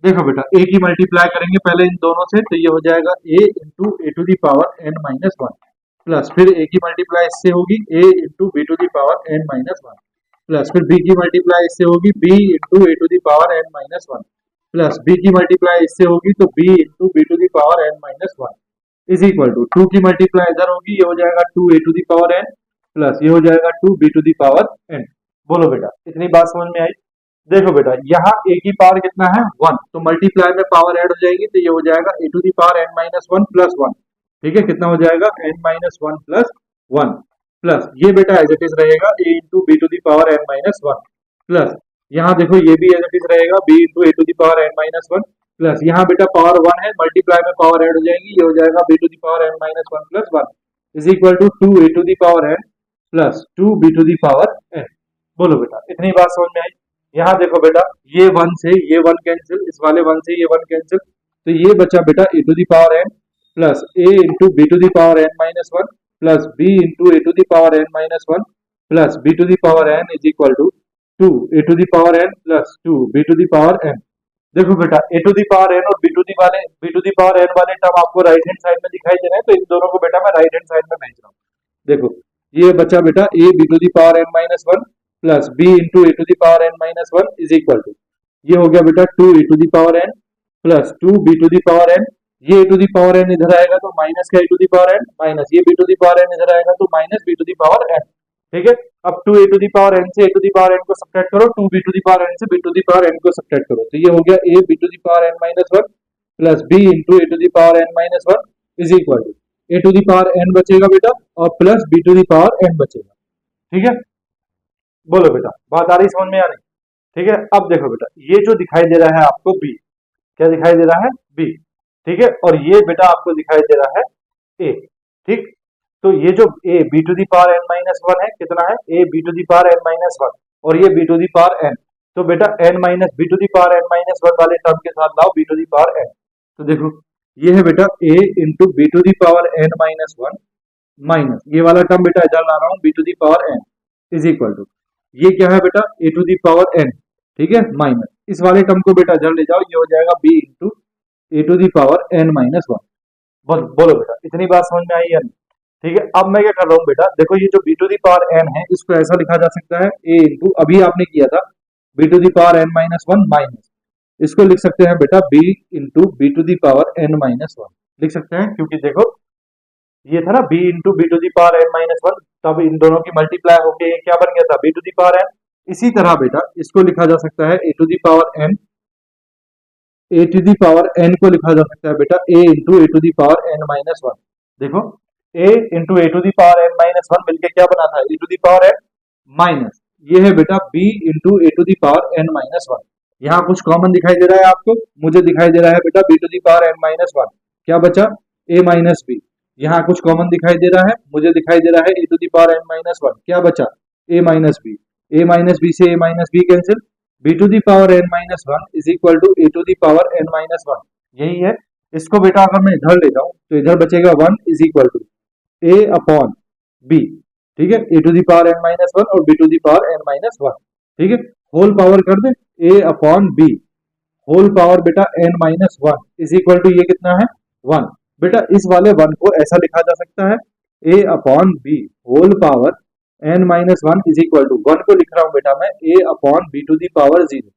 देखो बेटा a की मल्टीप्लाई करेंगे पहले इन दोनों से, तो ये हो जाएगा a into a to the power n minus 1 plus फिर a की मल्टीप्लाई इससे होगी a into b to the power n minus 1 plus फिर b की मल्टीप्लाई इससे होगी b into a to the power n minus 1 plus b की मल्टीप्लाई इससे होगी तो b into b to the power n minus 1 is equal to 2 की मल्टीप्लाई इधर होगी, ये हो जाएगा 2 a to the power n plus ये हो जाएगा 2 b to the power n। बोलो बेटा इतनी बात समझ में आई। देखो बेटा यहाँ a की पावर कितना है 1, तो मल्टीप्लाई में पावर ऐड हो जाएगी तो ये हो जाएगा a to the power n minus 1 plus 1, ठीक है, कितना हो जाएगा n माइनस 1 प्लस 1 प्लस ये बेटा एज इट इज रहेगा a into b to the power n minus 1 plus यहाँ देखो ये भी एज इट इज रहेगा b into a to the power n minus 1 plus यहाँ बेटा पावर 1 है, मल्टीप्लाई में पावर ऐड हो जाएगी, ये हो जाएगा b to the power n minus 1 plus 1 is equal to 2 a to the power n plus 2 b to the power n। बोलो बेटा इतनी बात समझ में आई। यहाँ देखो बेटा ये 1 से ये 1 कैंसिल, इस वाले 1 से ये 1 कैंसिल, तो ये बचा बेटा a to the power n plus a into b to the power n minus 1 plus b into a to the power n minus 1 plus b to the power n is equal to 2 a to the power n plus 2 b to the power n। देखो बेटा a to the power n और b to the power n वाले टर्म आपको राइट हैंड साइड में दिखाई दे रहे हैं, तो इन दोनों को बेटा मैं राइट हैंड साइड में भेज रहा हूँ। देखो ये बचा बेटा a b to the power n minus 1 plus b into a to the power n minus 1 is equal to ये हो गया बेटा 2 a to the power n plus 2 b to the power n ये a to the power n इधर आएगा तो माइनस का a to the power n minus ये b to the power n इधर आएगा तो minus b to the power n. ठीक है, अब two a to the power n से a to the power n को सब्ट्रैक्ट करो, two b to the power n से b to the power n को सब्ट्रैक्ट करो, तो ये हो गया a b to the power n minus one plus b into a to the power n minus one is equal to a to the power n बचेगा बेटा और plus B to the power n बचेगा। ठीक है, बोलो बेटा बात आ रही समझ में आ रही? ठीक है, अब देखो बेटा ये जो दिखाई दे रहा है आपको बी, क्या दिखाई दे रहा है? बी। ठीक है, और ये बेटा आपको दिखाई दे रहा है ए। ठीक, तो ये जो a b to the power n minus one है कितना है? A b to the power n minus one और ये b to the power n, तो बेटा n minus b to the power n minus one वाले टर्म के साथ लाओ b to the power n, तो देखो ये है बेटा a into b to the power n minus one minus ये वाला टर्म बेटा इधर ला रहा हूँ b to the power n is equal to ये क्या है बेटा a to the power n. ठीक है, माइनस इस वाले टर्म को बेटा इधर ले जाओ, ये हो जाएगा b into a to the power n minus one. बोलो बेटा इतनी बात समझ में आई या नहीं? ठीक है, अब मैं क्या कर रहा हूँ बेटा, देखो ये जो b to the power n है इसको ऐसा लिखा जा सकता है ए इंटू अभी आपने किया था b to the power n minus one minus इसको लिख सकते हैं बेटा b into b to the power n minus one लिख सकते हैं, क्योंकि देखो ये था ना b into b to the power n minus one, तब इन दोनों की मल्टीप्लाई होके क्या बन गया था b to the power n. इसी तरह बेटा इसको लिखा जा सकता है a to the power n, a to the power n को लिखा जा सकता है बेटा a into a to the power n minus one. देखो a into a to the power n minus one मिलकर क्या बना था a to the power n minus ये है बेटा b into a to the power n minus one. यहाँ कुछ कॉमन दिखाई दे रहा है आपको? मुझे दिखाई दे रहा है बेटा b to the power n minus one, क्या बचा ए माइनस बी। यहाँ कुछ कॉमन दिखाई दे रहा है? मुझे दिखाई दे रहा है a to the power n minus one, क्या बचा a minus b. A minus b से a minus b cancel, b to the power n minus one is equal to a to the power n minus one, यही है। इसको बेटा अगर मैं इधर ले जाऊं तो इधर बचेगा one is equal to a upon b. ठीक है, a to the power n minus one और b to the power n minus one. ठीक है, होल पावर कर दे a upon b whole power बेटा n minus one is equal to ये कितना है वन। बेटा इस वाले वन को ऐसा लिखा जा सकता है a upon b whole power n minus one is equal to one को लिख रहा हूं बेटा मैं a upon b to the power zero.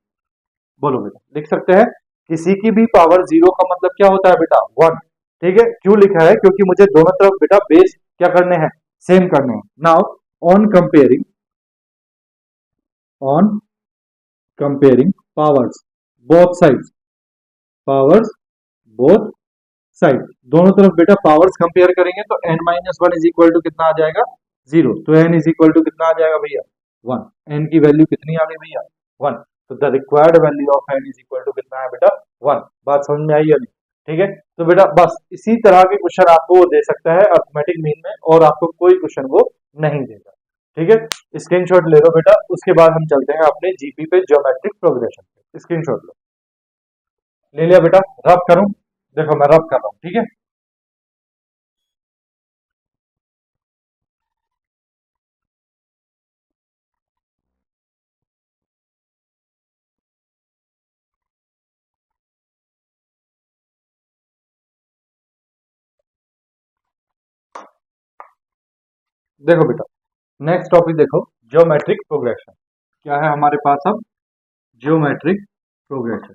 बोलो बेटा लिख सकते हैं किसी की भी पावर जीरो का मतलब क्या होता है बेटा वन। ठीक है, क्यों लिखा है? क्योंकि मुझे दोनों तरफ बेटा बेस क्या करने हैं सेम करने हैं। Now on comparing powers both sides powers both side दोनों तरफ बेटा पावर्स कंपेयर करेंगे तो n minus one is equal to कितना आ जाएगा जीरो, तो n इज इक्वल टू कितना आ जाएगा भैया वन। n की वैल्यू कितनी आ गई भैया वन, तो the required value of n is equal to कितना है बेटा वन। बात समझ में आई या नहीं? ठीक है, तो बेटा बस इसी तरह के क्वेश्चन आपको वो दे सकता है अर्थमेटिक मीन में और आपको कोई क्वेश्चन वो नहीं देगा। ठीक है, स्क्रीनशॉट ले लो बेटा, उसके बाद हम चलते हैं अपने जीपी पे ज्योमेट्रिक प्रोग्रेशन पे। स्क्रीनशॉट लो, ले लिया बेटा? रब करूं? देखो मैं रब कर रहा हूं। ठीक है, देखो बेटा नेक्स्ट टॉपिक देखो ज्योमेट्रिक प्रोग्रेशन। क्या है हमारे पास अब? Geometric progression.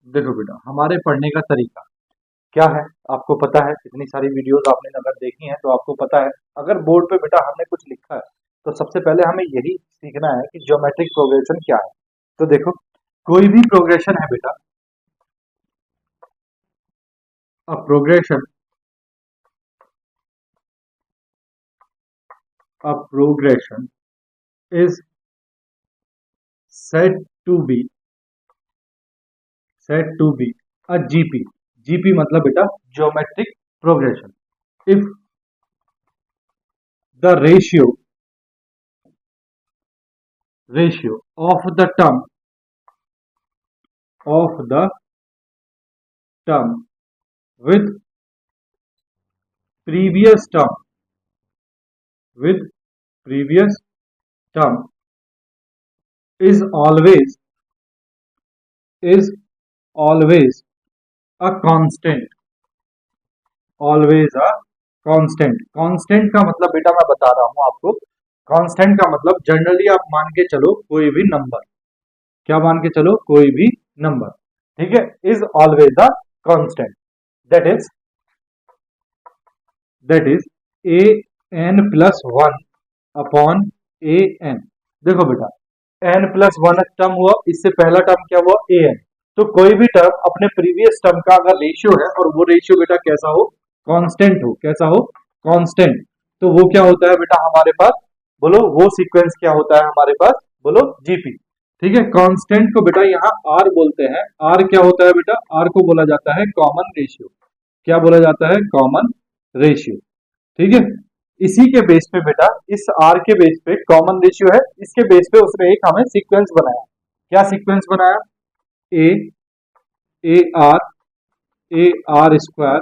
देखो बेटा हमारे पढ़ने का तरीका क्या है आपको पता है, इतनी सारी वीडियोस आपने अगर देखी हैं तो आपको पता है अगर बोर्ड पे बेटा हमने कुछ लिखा है तो सबसे पहले हमें यही सीखना है कि ज्योमेट्रिक प्रोग्रेशन क्या है। तो देखो कोई भी प्रोग्रेशन है बेटा, अ progression is said to be a GP। GP मतलब बेटा geometric progression if the ratio of the term with previous term is always a constant। Constant का मतलब बेटा मैं बता रहा हूं आपको, कांस्टेंट का मतलब जनरली आप मान के चलो कोई भी नंबर, क्या मान के चलो कोई भी नंबर, ठीक है, is always the constant, that is a n plus one upon a n. देखो बेटा एन प्लस वन टर्म हुआ, इससे पहला टर्म क्या हुआ ए एन, तो कोई भी टर्म अपने प्रीवियस टर्म का अगर रेशियो है और वो रेशियो बेटा कैसा हो, कांस्टेंट हो, कैसा हो, कांस्टेंट, तो वो क्या होता है बेटा हमारे पास, बोलो वो सीक्वेंस क्या होता है हमारे पास, बोलो जीपी। ठीक है, कांस्टेंट को बेटा यहाँ आर बोलते हैं, आर क्या होता है बेटा, आर को बोला जाता है कॉमन रेशियो, क्या बोला जाता है, कॉमन रेशियो। ठीक है, इसी के बेस पे बेटा, इस आर के बेस पे कॉमन रेशियो है, इसके बेस पे उसने एक हमें सीक्वेंस बनाया, क्या सीक्वेंस बनाया, a a r square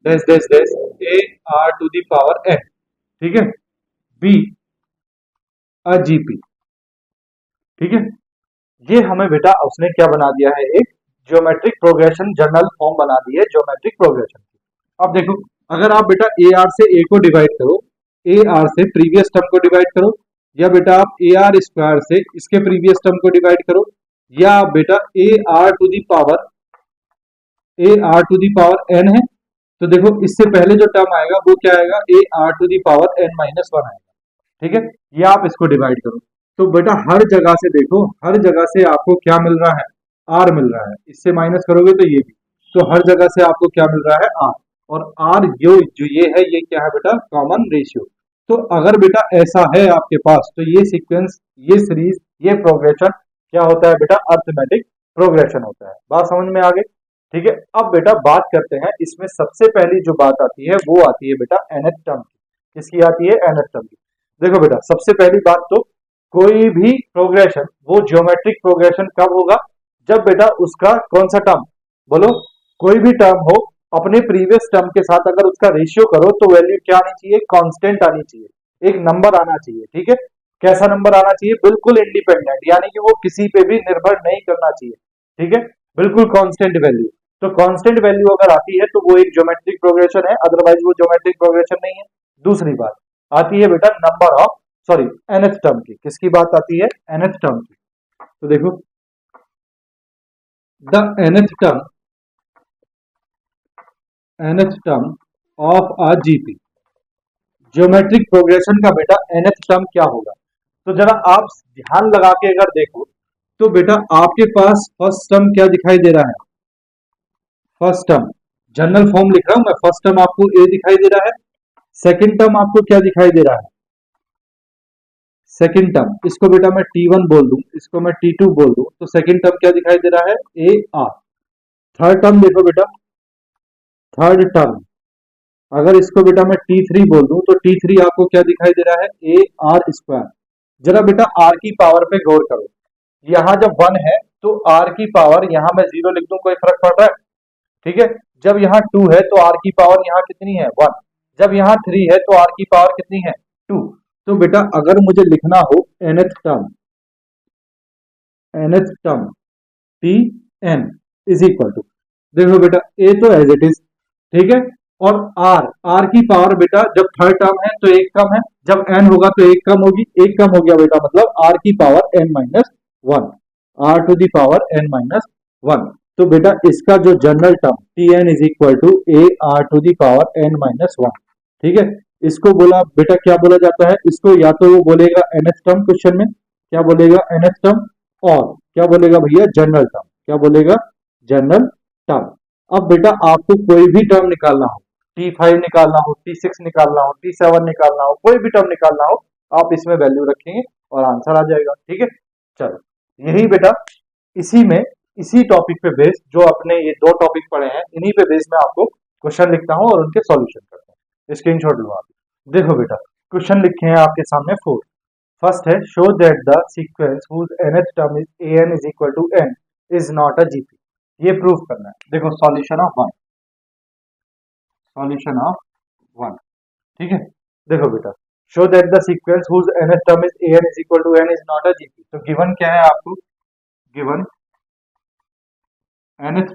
dash dash dash a r to the power n, ठीक है, बी अ जीपी। ठीक है, ये हमें बेटा उसने क्या बना दिया है, एक ज्योमेट्रिक प्रोग्रेशन जनरल फॉर्म बना दी है ज्योमेट्रिक प्रोग्रेशन की। अब देखो अगर आप बेटा ए आर से ए को डिवाइड करो, ए आर से प्रीवियस टर्म को डिवाइड करो, या बेटा आप ए आर स्क्वायर से इसके प्रीवियस टर्म को डिवाइड करो, या बेटा a r to the power n है, तो देखो इससे पहले जो टर्म आएगा वो क्या आएगा, a r to the power n minus one आएगा। ठीक है, ये आप इसको डिवाइड करो, तो बेटा हर जगह से देखो, हर जगह से आपको क्या मिल रहा है, आर मिल रहा है, इससे माइनस करोगे तो ये भी, तो हर जगह से आपको क्या मिल रहा है, आर, और आर जो ये है ये क्या है बेटा, कॉमन रेशियो। तो अगर बेटा ऐसा है आपके पास, तो ये सीक्वेंस, ये सीरीज, ये प्रोग्रेशन क्या होता है बेटा, अर्थमेटिक प्रोग्रेशन होता है। बात समझ में आ गई। ठीक है, अब बेटा बात करते हैं, इसमें सबसे पहली जो बात आती है वो आती है बेटा nth टर्म की, किसकी आती है, nth टर्म की। देखो बेटा सबसे पहली बात तो, कोई भी प्रोग्रेशन वो ज्योमेट्रिक प्रोग्रेशन कब होगा, जब बेटा उसका कौन सा टर्म, बोलो, कोई भी टर्म हो अपने प्रीवियस टर्म के साथ अगर उसका रेशियो करो तो वैल्यू क्या आनी चाहिए, कांस्टेंट आनी चाहिए, एक नंबर आना चाहिए। ठीक है, कैसा नंबर आना चाहिए, बिल्कुल इंडिपेंडेंट, यानी कि वो किसी पे भी निर्भर नहीं करना चाहिए। ठीक है, बिल्कुल कांस्टेंट वैल्यू, तो कांस्टेंट वैल्यू अगर आती है तो वो एक ज्योमेट्रिक प्रोग्रेशन है, अदरवाइज वो ज्योमेट्रिक प्रोग्रेशन नहीं है। दूसरी बात आती है बेटा number of, sorry nth term की, किसकी बात आती है, nth टर्म की। तो देखो the nth term of a GP, geometric progression का बेटा nth टर्म क्या होगा, तो जरा आप ध्यान लगा के अगर देखो तो बेटा आपके पास फर्स्ट टर्म क्या दिखाई दे रहा है, फर्स्ट टर्म, जनरल फॉर्म लिख रहा हूं मैं, फर्स्ट टर्म आपको ए दिखाई दे रहा है, सेकंड टर्म आपको क्या दिखाई दे रहा है, सेकंड टर्म, इसको बेटा मैं T1 बोल दूं, इसको मैं T2 बोल दूं, तो सेकंड टर्म क्या दिखाई दे रहा है, ए आर। थर्ड टर्म देखो बेटा, थर्ड टर्म अगर इसको बेटा मैं T3 बोल दूं, तो T3 आपको क्या दिखाई दे रहा है, ए आर स्क्वायर। जरा बेटा आर की पावर पे गौर करो, यहाँ जब वन है तो आर की पावर, यहाँ मैं जीरो लिख दूं कोई फर्क पड़ रहा है, ठीक है, जब यहाँ टू है तो आर की पावर यहाँ कितनी है, वन, जब यहाँ थ्री है तो आर की पावर कितनी है, टू। तो बेटा अगर मुझे लिखना हो nth term t n is equal to, देखो बेटा ए तो एज इट इज, ठीक है, और आर, आर की पावर बेटा जब थर्ड टर्म है तो एक कम है, जब एन होगा तो एक कम होगी, एक कम हो गया बेटा मतलब आर की power n minus one, r to the power n minus one. तो बेटा इसका जो general term t n is equal to a r to the power n minus one, ठीक है, इसको बोला बेटा क्या बोला जाता है, इसको या तो वो बोलेगा nth टर्म, क्वेश्चन में क्या बोलेगा nth टर्म, और क्या बोलेगा भैया, जनरल टर्म, क्या बोलेगा, जनरल टर्म। अब बेटा आपको कोई भी टर्म निकालना हो, T5 निकालना हो, T6 निकालना हो, T7 निकालना हो, कोई भी टर्म निकालना हो, आप इसमें वैल्यू रखेंगे और आंसर आ जाएगा। ठीक है, चलो यही बेटा, इसी में, इसी टॉपिक पे बेस, जो अपने ये दो टॉपिक पढ़े हैं इन्हीं पे बेस में आपको क्वेश्चन लिखता हूँ और उनके सॉल्यूशन करता हूँ, स्क्रीनशॉट लो आप। देखो बेटा क्वेश्चन लिखे हैं आपके सामने फोर। फर्स्ट है, show that the sequence whose nth term is an is equal to n is not a GP, ये प्रूव करना है। देखो solution of one, solution of one, ठीक है, देखो बेटा show that the sequence whose nth term is an is equal to n is not a GP, तो गिवन क्या है आपको, given nth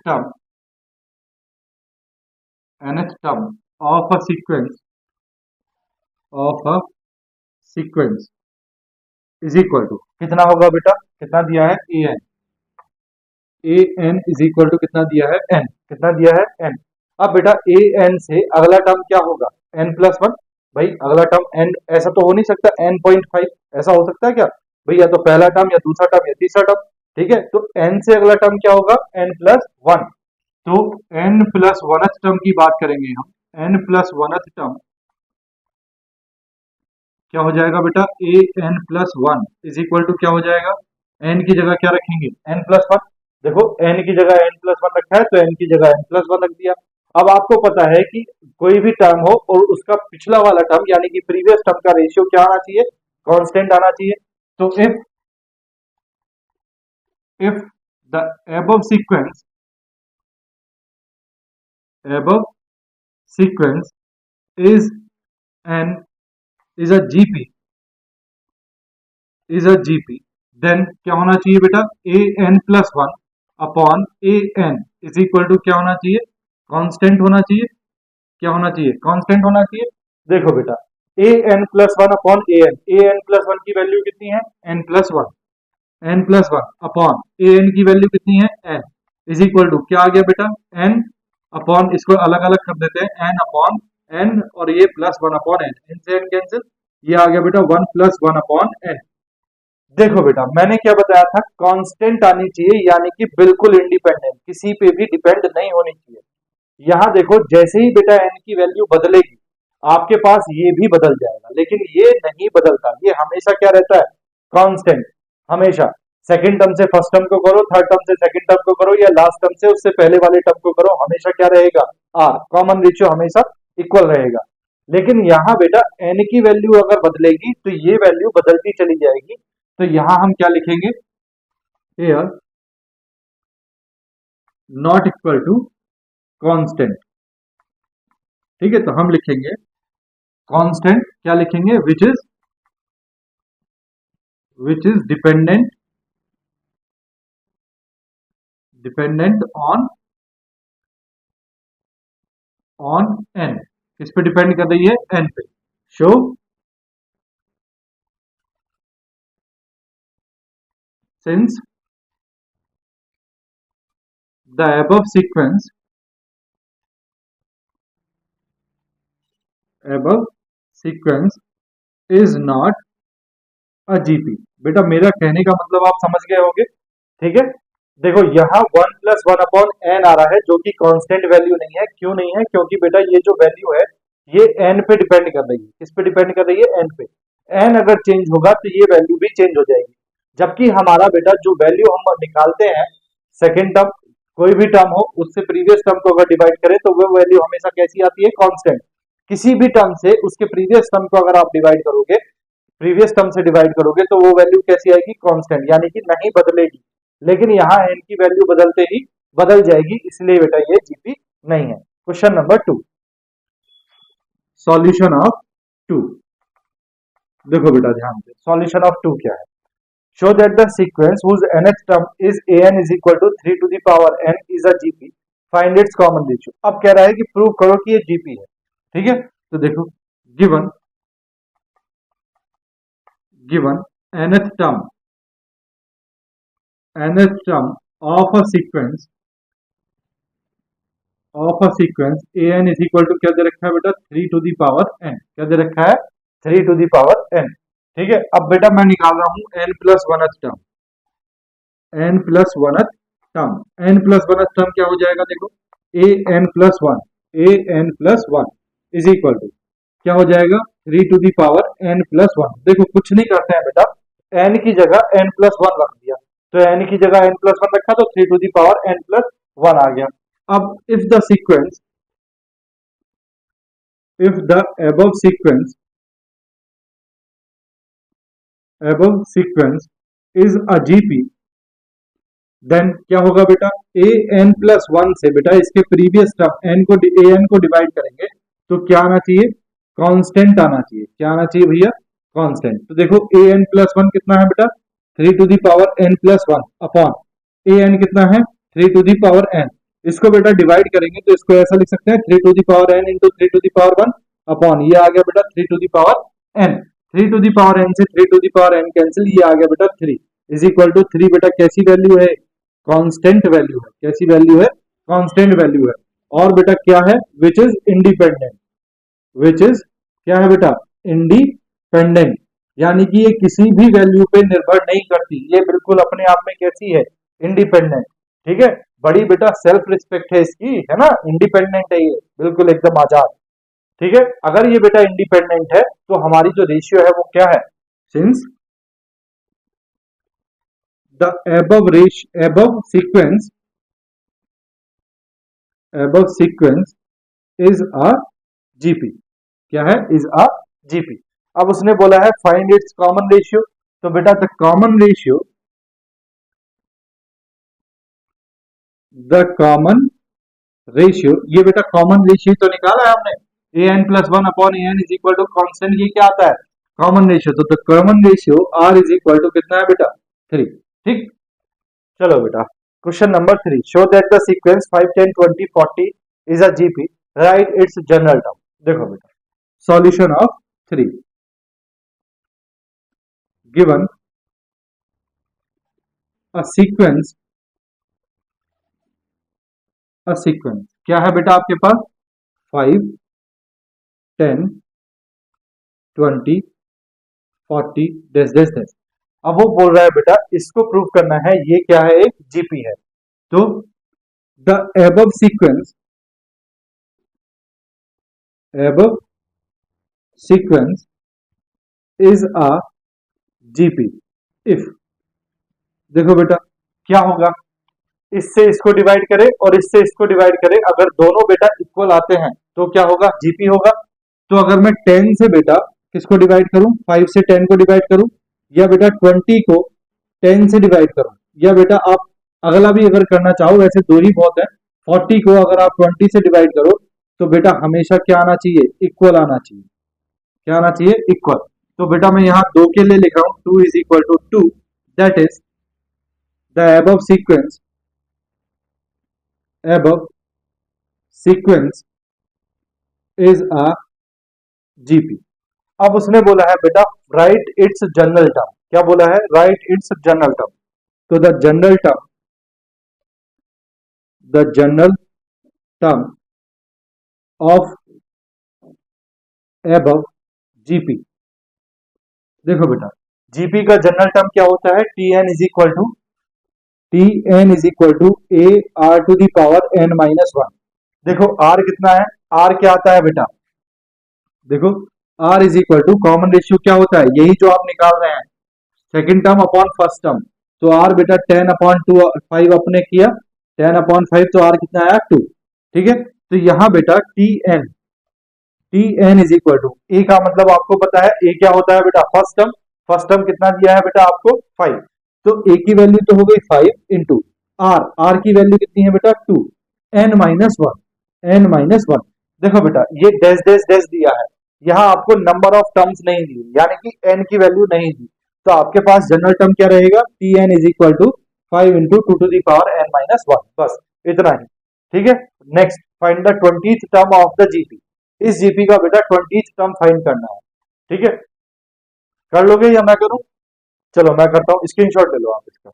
term of a sequence, of a sequence is equal to कितना होगा बेटा, कितना दिया है ए एन इज इक्वल टू कितना दिया है एन, कितना दिया है एन। अब बेटा ए एन से अगला टर्म क्या होगा एन प्लस वन। भाई अगला टर्म एन, ऐसा तो हो नहीं सकता एन पॉइंट फाइव, ऐसा हो सकता है क्या भाई, या तो पहला टर्म या दूसरा टर्म या तीसरा टर्म। ठीक है, तो एन से अगला टर्म क्या होगा एन प्लस वन। तो एन प्लस वनथ टर्म की बात करेंगे हम, एन प्लस वनथ टर्म क्या हो जाएगा बेटा a n plus one is equal to क्या हो जाएगा, एन की जगह क्या रखेंगे एन प्लस वन। देखो एन की जगह एन प्लस वन रखा है तो एन की जगह एन प्लस वन रख दिया। अब आपको पता है कि कोई भी टर्म हो और उसका पिछला वाला टर्म यानी कि प्रीवियस टर्म का रेशियो क्या आना चाहिए, कांस्टेंट आना चाहिए। तो if the above sequence is an is a GP then क्या होना चाहिए बेटा a n plus one upon a n is equal to क्या होना चाहिए, कांस्टेंट होना चाहिए। क्या होना चाहिए, कांस्टेंट होना चाहिए। देखो बेटा a n plus one upon a n plus one की वैल्यू कितनी है N plus one upon a N की वैल्यू कितनी है एन इज इक्वल टू क्या आ गया बेटा एन अपॉन, इसको अलग अलग कर देते हैं एन अपॉन एन और ये plus one upon n, n से एन कैंसिल, ये आ गया बेटा one plus one upon n. देखो बेटा मैंने क्या बताया था, कांस्टेंट आनी चाहिए यानी कि बिल्कुल इंडिपेंडेंट, किसी पे भी डिपेंड नहीं होनी चाहिए। यहां देखो जैसे ही बेटा एन की वैल्यू बदलेगी आपके पास ये भी बदल जाएगा, लेकिन ये नहीं बदलता, ये हमेशा क्या रहता है कांस्टेंट। हमेशा सेकंड टर्म से फर्स्ट टर्म को करो, थर्ड टर्म से सेकंड टर्म को करो, या लास्ट टर्म से उससे पहले वाले टर्म को करो, हमेशा क्या रहेगा आर, कॉमन रेशियो हमेशा इक्वल रहेगा। लेकिन यहाँ बेटा एन की वैल्यू अगर बदलेगी तो ये वैल्यू बदलती चली जाएगी। तो यहां हम क्या लिखेंगे here not equal to constant. ठीक है, तो हम लिखेंगे कांस्टेंट, क्या लिखेंगे which is dependent on n. किस पे डिपेंड कर रही है एन पे। Show since the above sequence is not a GP। बेटा मेरा कहने का मतलब आप समझ गए होंगे। ठीक है, देखो यहाँ one plus one upon n आ रहा है जो कि कांस्टेंट वैल्यू नहीं है। क्यों नहीं है, क्योंकि बेटा ये जो वैल्यू है ये एन पे डिपेंड कर रही है। किस पे डिपेंड कर रही है एन पे। एन अगर चेंज होगा तो ये वैल्यू भी चेंज हो जाएगी। जबकि हमारा बेटा जो वैल्यू हम निकालते हैं सेकेंड टर्म, कोई भी टर्म हो उससे प्रीवियस टर्म को अगर डिवाइड करें तो वो वैल्यू हमेशा कैसी आती है कांस्टेंट। किसी भी टर्म से उसके प्रीवियस टर्म को अगर आप डिवाइड करोगे, प्रीवियस टर्म से डिवाइड करोगे तो वो वैल्यू कैसी आएगी कांस्टेंट, यानी कि नहीं बदलेगी। लेकिन यहाँ एन की वैल्यू बदलते ही बदल जाएगी, इसलिए बेटा ये जीपी नहीं है। Question number 2, solution of 2। देखो बेटा ध्यान से, सॉल्यूशन ऑफ 2 क्या है। Show that the sequence whose nth term is an is equal to 3 to the power n is a GP, find its common ratio। अब कह रहा है कि प्रूव करो कि ये जीपी है। ठीक है, तो देखो given nth term of a sequence an is equal to क्या दे रखा है बेटा 3 to the power n। क्या दे रखा है 3 to the power n। ठीक है, अब बेटा मैं निकाल रहा हूं n plus oneth term. n plus oneth term क्या हो जाएगा, देखो a n plus one is equal to क्या हो जाएगा 3 to the power n plus one. देखो कुछ नहीं करते हैं बेटा, n की जगह n प्लस वन रख दिया, तो n की जगह n प्लस वन रखा तो 3 to the power n plus one आ गया। अब if the above sequence is a GP, then क्या होगा बेटा ए एन प्लस वन से बेटा इसके प्रीवियस टर्म एन को ए एन को डिवाइड करेंगे तो क्या आना चाहिए कांस्टेंट आना चाहिए। क्या आना चाहिए भैया कांस्टेंट। तो देखो ए एन प्लस वन कितना है बेटा 3 to the power n plus one upon a n कितना है 3 to the power n। इसको बेटा डिवाइड करेंगे तो इसको ऐसा लिख सकते हैं 3 to the power n into 3 to the power 1 upon ये आ गया बेटा 3 to the power n। 3 to the power n से 3 to the power n cancel, ये आ गया बेटा 3 इज इक्वल टू 3 बेटा कैसी वैल्यू है, कांस्टेंट वैल्यू है, कैसी वैल्यू है, कांस्टेंट वैल्यू है। और बेटा क्या है, which is independent, which is क्या है बेटा, इंडिपेंडेंट, यानी कि ये किसी भी वैल्यू पे निर्भर नहीं करती, ये बिल्कुल अपने आप में कैसी है, इंडिपेंडेंट। ठीक है, बड़ी बेटा सेल्फ रिस्पेक्ट है इसकी, है ना, इंडिपेंडेंट है ये, बिल्कुल एकदम आजाद। ठीक है, अगर ये बेटा इंडिपेंडेंट है तो हमारी जो रेशियो है वो क्या है, since the above sequence is a GP, क्या है, इज अ जीपी। अब उसने बोला है फाइंड इट्स कॉमन रेशियो, तो बेटा the common ratio, the common ratio, ये बेटा कॉमन रेशियो तो निकाला है हमने, a n plus one upon a n is equal to constant, ये क्या आता है, कॉमन रेशियो। तो the common ratio r is equal to कितना है बेटा, 3। ठीक, चलो बेटा question number 3, show that the sequence 5 10 20 40 is a GP, right its general term. देखो बेटा solution of 3, given a sequence क्या है बेटा आपके पास, 5 10 20 40 डेस डेस डेस। अब वो बोल रहा है बेटा इसको प्रूव करना है, ये क्या है, एक जीपी है। तो the above sequence is a GP if, देखो बेटा क्या होगा, इससे इसको डिवाइड करें और इससे इसको डिवाइड करें, अगर दोनों बेटा इक्वल आते हैं तो क्या होगा, जीपी होगा। तो अगर मैं 10 से बेटा किसको डिवाइड करूं, 5 से 10 को डिवाइड करूं, या बेटा 20 को 10 से डिवाइड करूं, या बेटा आप अगला भी अगर करना चाहो, वैसे दो ही बहुत है, 40 को अगर आप 20 से डिवाइड करो तो बेटा हमेशा क्या आना चाहिए, इक्वल आना चाहिए, क्या आना चाहिए, इक्वल। तो बेटा मैं यहाँ 2 के लिए लिख रहा हूं, 2 is equal to 2, that is the above sequence is a GP। अब उसने बोला है बेटा राइट इट्स जनरल टर्म, क्या बोला है, राइट इट्स जनरल टर्म। तो the general term of above GP, देखो बेटा जीपी का जनरल टर्म क्या होता है, t n is equal to a r to the power n minus one. देखो आर कितना है, आर क्या आता है बेटा, देखो r is equal to common ratio क्या होता है, यही जो आप निकाल रहे हैं, second term upon first term. तो आर बेटा 10 अपॉन 2 5 अपने किया, 10 अपॉन 5 तो आर कितना आया 2। ठीक है, तो यहाँ बेटा t n is equal to, a का मतलब आपको पता है, ए क्या होता है बेटा, फर्स्ट टर्म कितना दिया है बेटा आपको 5, तो ए की वैल्यू तो हो गई 5 इंटू आर की वैल्यू कितनी है बेटा 2, एन माइनस वन। देखो बेटा ये डैश डैश डैश दिया है, यहाँ आपको नंबर ऑफ टर्म्स नहीं दी, यानी कि एन की वैल्यू नहीं दी, तो आपके पास जनरल टर्म क्या रहेगा, t n is equal to 5 into 2 to the power n minus one, बस इतना ही। ठीक है, next find the 20th term of the GP, इस जीपी का बेटा 20th टर्म फाइंड करना है। ठीक है, कर लोगे या मैं करूं, चलो मैं करता हूं, स्क्रीनशॉट ले लो आप इसका,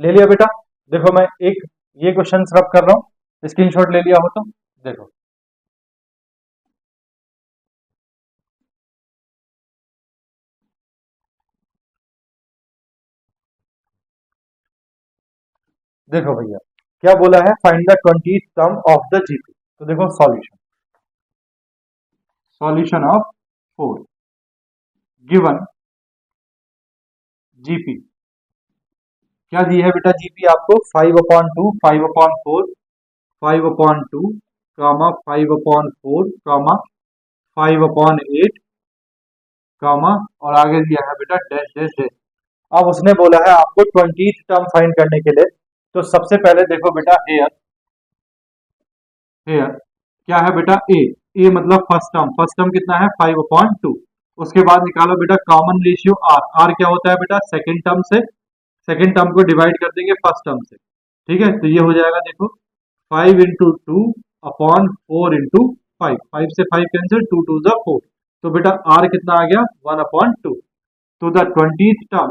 ले लिया बेटा। देखो मैं एक ये क्वेश्चन रब कर रहा हूं, स्क्रीनशॉट ले लिया हो तो देखो, देखो भैया क्या बोला है, find the 20th term of the GP. तो देखो सॉल्यूशन ऑफ 4, गिवन जीपी, क्या दी है बेटा जीपी आपको, 5/2 5/4 5/2 कामा 5/4 कामा 5/8 कामा और आगे दिया है बेटा डैश डैश डैश। अब उसने बोला है आपको 20th टर्म फाइंड करने के लिए, तो सबसे पहले देखो बेटा हेयर हेयर क्या है बेटा, ए मतलब फर्स्ट टर्म कितना है 5/2, उसके बाद निकालो बेटा कॉमन रेशियो आर क्या होता है बेटा, सेकेंड टर्म को डिवाइड कर देंगे फर्स्ट टर्म से। ठीक है, तो ये हो जाएगा देखो 5 इंटू 2 अपॉन 4 इंटू 5, 5 से 5 कैंसिल, 2 2 4, तो बेटा r कितना आ गया 1/2। तो द 20th टर्म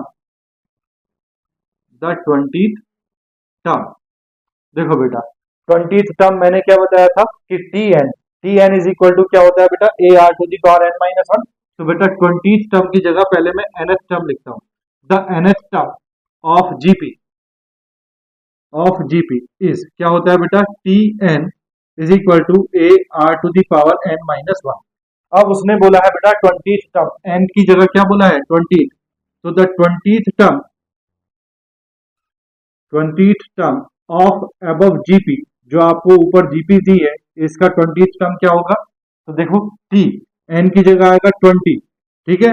देखो बेटा 20th टर्म मैंने क्या बताया था कि tn इज इक्वल टू क्या होता है बेटा ar⁻n-1। तो बेटा 20th टर्म की जगह पहले मैं nth टर्म लिखता हूं। The nth term of GP is क्या होता है बेटा tn is equal to ar⁻n-1। अब उसने बोला है बेटा 20th टर्म, n की जगह क्या बोला है 20th। तो the 20th term of above GP, जो आपको ऊपर जीपी दी है, इसका 20th टर्म क्या होगा। तो देखो t n की जगह आएगा 20, ठीक है,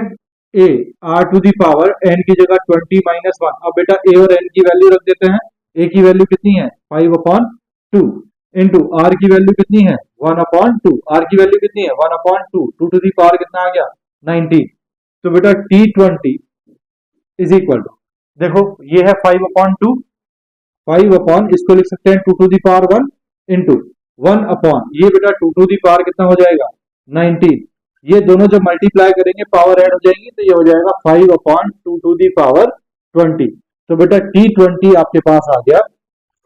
a r⁻n की जगह 20-1। अब बेटा a और n की वैल्यू रख देते हैं। a की वैल्यू कितनी है 5/2 इंटू r की वैल्यू कितनी है 1/2। r की वैल्यू कितनी है 1/2, 2 टू दी पावर कितना आ गया 19। तो बेटा t20 इज इक्वल टू, देखो ये है 5/2, इसको लिख सकते हैं 2 टू दी पावर 1 इंटू 1/, ये बेटा 2 टू दी पावर कितना हो जाएगा 19। ये दोनों जब मल्टीप्लाई करेंगे पावर ऐड हो जाएंगी, तो ये हो जाएगा 5/2 टू दी पावर 20। तो बेटा t20 आपके पास आ गया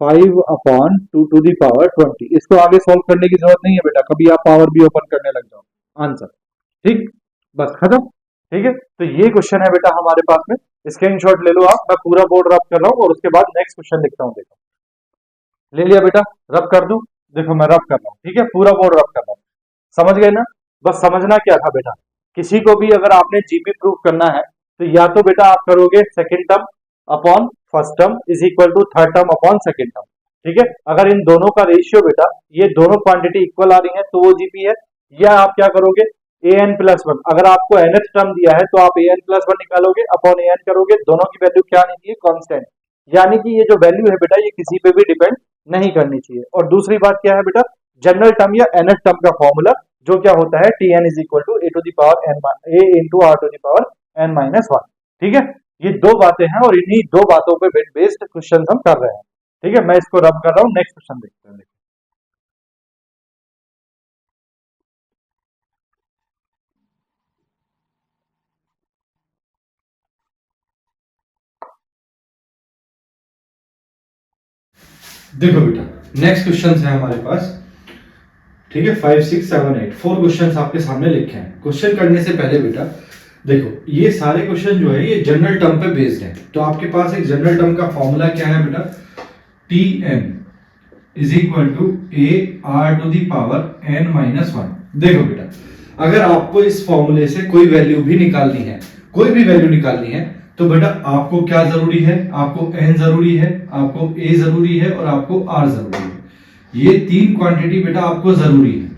5/2 टू दी पावर 20। इसको आगे सॉल्व करने की जरूरत नहीं है बेटा, कभी आप पावर भी ओपन करने लग जाओ आंसर, ठीक, बस खत्म, ठीक है। तो ये क्वेश्चन है बेटा हमारे पास में, स्क्रीनशॉट ले लो आप, मैं पूरा बोर्ड रब कर रहा हूँ और उसके बाद नेक्स्ट क्वेश्चन लिखता हूँ। देखो ले लिया बेटा, रब कर दूं, देखो मैं रब कर रहा हूँ, ठीक है, पूरा बोर्ड रब कर रहा हूँ, समझ गए ना। बस समझना क्या था बेटा, किसी को भी अगर आपने जीपी प्रूव करना है तो या तो बेटा आप करोगे second term upon first term is equal to third term upon second term, ठीक है। अगर इन दोनों का रेशियो बेटा ये दोनों क्वांटिटी इक्वल आ रही है तो वो जीपी है। या आप क्या करोगे an+1, अगर आपको nth टर्म दिया है तो आप an+1 निकालोगे अपॉन an करोगे, दोनों की वैल्यू क्या आनी चाहिए कांस्टेंट, यानी कि ये जो वैल्यू है बेटा ये किसी पे भी डिपेंड नहीं करनी चाहिए। और दूसरी बात क्या है बेटा, जनरल टर्म या nth टर्म का फॉर्मूला जो क्या होता है tn is equal to a into r⁻n-1, ठीक है। ये दो बातें हैं और इन्हीं दो बातों पे बेस्ड क्वेश्चन हम कर रहे हैं, ठीक है। मैं इसको रब कर रहा हूं, नेक्स्ट क्वेश्चन देखते हैं। देखो बेटा नेक्स्ट क्वेश्चन है हमारे पास, ठीक है, 5, 6, 7, 8 4 क्वेश्चन आपके सामने लिखे हैं। क्वेश्चन करने से पहले बेटा देखो ये सारे क्वेश्चन जो है ये जनरल टर्म पे बेस्ड हैं, तो आपके पास एक जनरल टर्म का फॉर्मूला क्या है बेटा, tn is equal to ar⁻n-1। देखो बेटा अगर आपको इस फॉर्मूले से कोई वैल्यू भी निकालनी है, कोई भी वैल्यू निकालनी है, तो बेटा आपको क्या जरूरी है, आपको n जरूरी है, आपको a जरूरी है और आपको r जरूरी है। ये तीन क्वांटिटी बेटा आपको जरूरी है,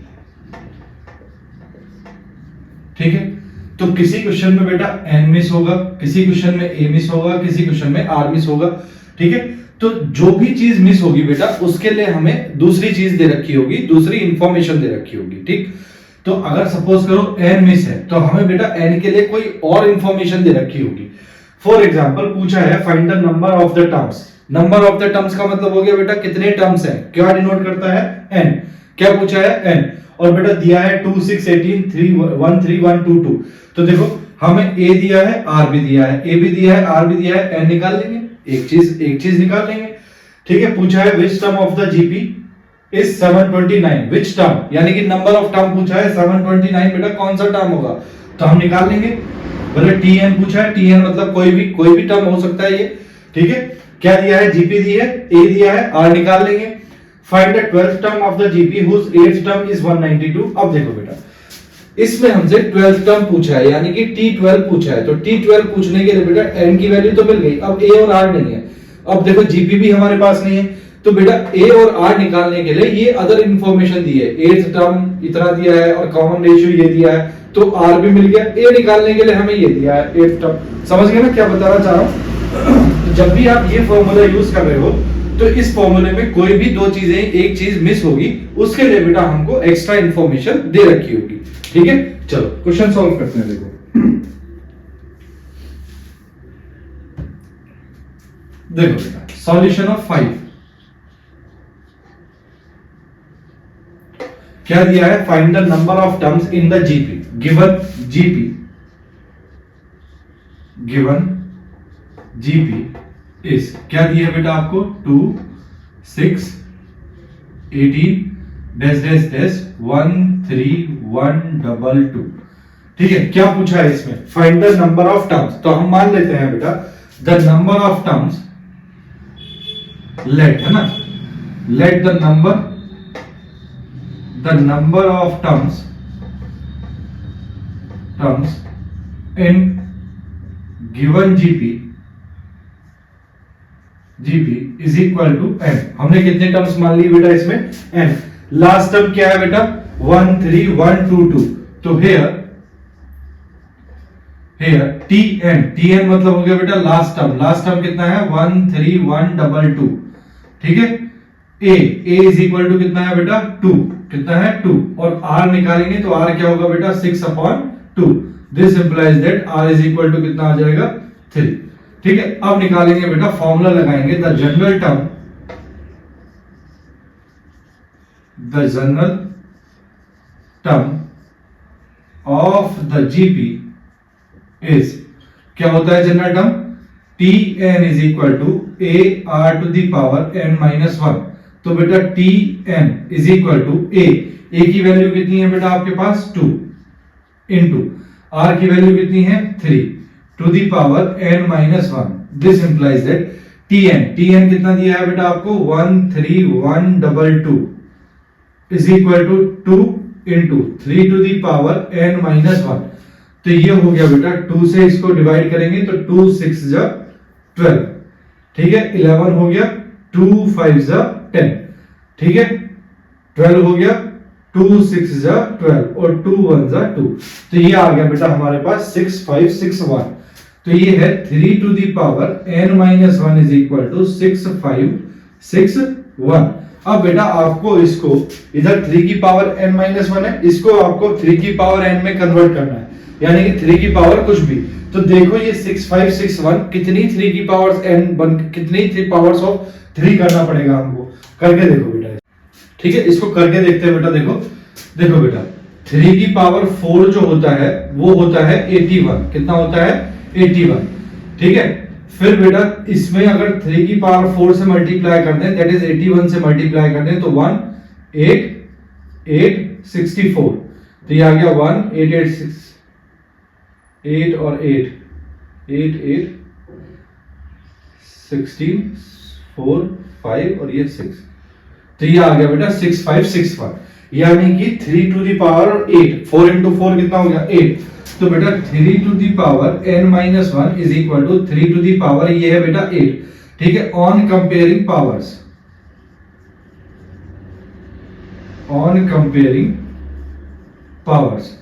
ठीक है। तो किसी क्वेश्चन में बेटा n मिस होगा, किसी क्वेश्चन में a मिस होगा, किसी क्वेश्चन में r मिस होगा, ठीक है। तो जो भी चीज मिस होगी बेटा उसके लिए हमें दूसरी चीज दे रखी होगी, दूसरी इंफॉर्मेशन दे रखी होगी, ठीक। तो अगर सपोज करो n मिस है तो हमें बेटा n के लिए कोई और इंफॉर्मेशन दे रखी होगी। फॉर एग्जांपल पूछा है find the number of the terms. Number of the terms का मतलब हो गया बेटा कितने टर्म्स हैं, क्या डिनोट करता है n, क्या पूछा है n, और बेटा दिया है 2, 6, 18, 3, 1, 3, 1, 2, 2। तो देखो हमें a दिया है, r भी दिया है, a भी दिया है, r भी दिया है, n निकाल लेंगे, एक चीज निकाल लेंगे, ठीक है। पूछा है which term of the GP is 729, which term यानी कि नंबर ऑफ टर्म पूछा है 729, बेटा कौन सा टर्म होगा, तो हम निकाल लेंगे। बोले tn पूछा है, tn मतलब कोई भी टर्म हो सकता है ये, ठीक है। क्या दिया है, जीपी दी है, a दिया है, r निकाल लेंगे। Find the 12th term of the GP whose 8th term is 192। अब देखो बेटा इसमें हमसे 12th टर्म पूछा है यानी कि t12 पूछा है, तो t12 पूछने के लिए बेटा n की वैल्यू तो मिल गई, अब a और r नहीं है। अब देखो जीपी भी हमारे पास नहीं है, तो बेटा a और r निकालने के लिए ये अदर इंफॉर्मेशन दी है, 8th टर्म इतना दिया है और कॉमन रेशियो ये दिया है, तो r भी मिल गया। a निकालने के लिए हमें ये दिया है 8th टर्म। समझ गए ना क्या बताना चाह रहा हूं। जब भी आप ये फॉर्मूला यूज कर रहे हो तो इस फॉर्मूले में कोई भी दो चीजें, एक चीज मिस होगी उसके लिए बेटा हमको एक्स्ट्रा इंफॉर्मेशन दे रखी होगी, ठीक है। चलो क्वेश्चन सॉल्व करते हैं। देखो बेटा सॉल्यूशन ऑफ 5 क्या दिया है, find the number of terms in the GP. Given GP given GP is क्या दिया है बेटा आपको 2 6 18 डैश डैश डैश 1 3 1 2 2। ठीक है, क्या पूछा है इसमें? Find the number of terms. तो हम मान लेते हैं बेटा the number of terms, let है ना, let the number of terms in given GP is equal to n। हमने कितने टर्म्स मान लिए बेटा इसमें? n। लास्ट टर्म क्या है बेटा? 1 3 1 2 2। तो हेयर tn मतलब हो गया बेटा लास्ट टर्म कितना है? 1 3 1 2 2। ठीक है, a इज इक्वल टू कितना है बेटा? 2। कितना है? 2। और r निकालेंगे तो r क्या होगा बेटा? 6/2। This implies that r is equal to कितना आ जाएगा? 3। ठीक है, अब निकालेंगे बेटा, फॉर्मूला लगाएंगे the general term of the GP is, क्या होता है general term? tn is equal to a r to the power n minus 1। तो बेटा tn is equal to a की वैल्यू कितनी है बेटा आपके पास? 2 इंटू r की वैल्यू कितनी है? 3 to the power n minus 1। This implies that tn कितना दिया है बेटा आपको? 1 3 1 2 is equal to 2 into 3 to the power n minus 1। तो ये हो गया बेटा, 2 से इसको डिवाइड करेंगे तो 2 6 जा 12। ठीक है, 11 हो गया, 2 5 जा 10। ठीक है, 12 हो गया, 2 6 जा 12 और 2 1 जा 2। तो ये आ गया बेटा हमारे पास 6 5 6 1। तो ये है 3 to the power n minus 1 is equal to 6 5 6 1। अब बेटा आपको इसको, इधर 3 की पावर n माइनस 1 है, इसको आपको 3 की पावर n में कन्वर्ट करना है, यानी कि 3 की पावर कुछ भी। तो देखो ये 6 5 6 1 कितनी 3 की पावर n बन, कितनी 3 पावर्स ऑफ 3 करना पड़ेगा हमको। करके देखो बेटा, ठीक है, इसको करके देखते हैं बेटा। देखो बेटा 3 की पावर 4 जो होता है वो होता है 81। कितना होता है? 81। ठीक है, फिर बेटा इसमें अगर 3 की पावर 4 से मल्टीप्लाई कर दें, दैट इज 81 से मल्टीप्लाई कर दें तो 1 8 8 64। तो ये आ गया 1 8 8 6 8 और 8 8 8 16 4 5 और ये 6। तो ये आ गया बेटा 6 5 6 1, यानी कि 3 टू दी पावर 8। 4 इंटू 4 कितना हो गया? 8। तो बेटा 3 to the power n minus 1 is equal to 3 to the power, ये है बेटा 8। ठीक है, ऑन कंपेयरिंग पावर्स,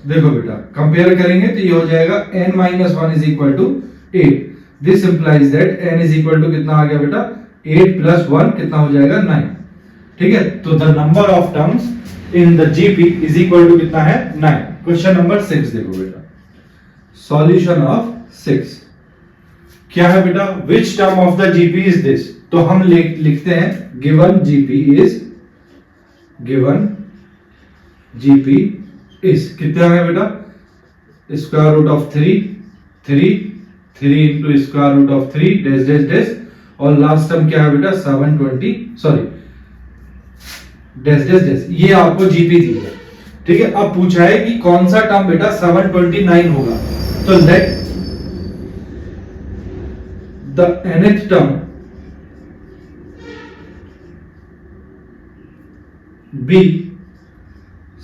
देखो बेटा कंपेयर करेंगे तो ये हो जाएगा n minus 1 is equal to 8। This implies that n is equal to कितना आ गया बेटा? 8 प्लस 1 कितना हो जाएगा? 9। ठीक है, तो the number of terms in the GP is equal to कितना है? 9। क्वेश्चन नंबर 6 देखो बेटा, सॉल्यूशन ऑफ 6 क्या है बेटा? Which term of the GP is this? तो हम लिखते हैं गिवन जीपी इज कितना है बेटा? Square root of 3 into square root of 3 dash dash dash, और लास्ट टर्म क्या है बेटा? 720 सॉरी डैश डैश डैश। ये आपको जीपी दी है। ठीक है, अब पूछा है कि कौन सा टर्म बेटा 729 होगा। तो let the nth term be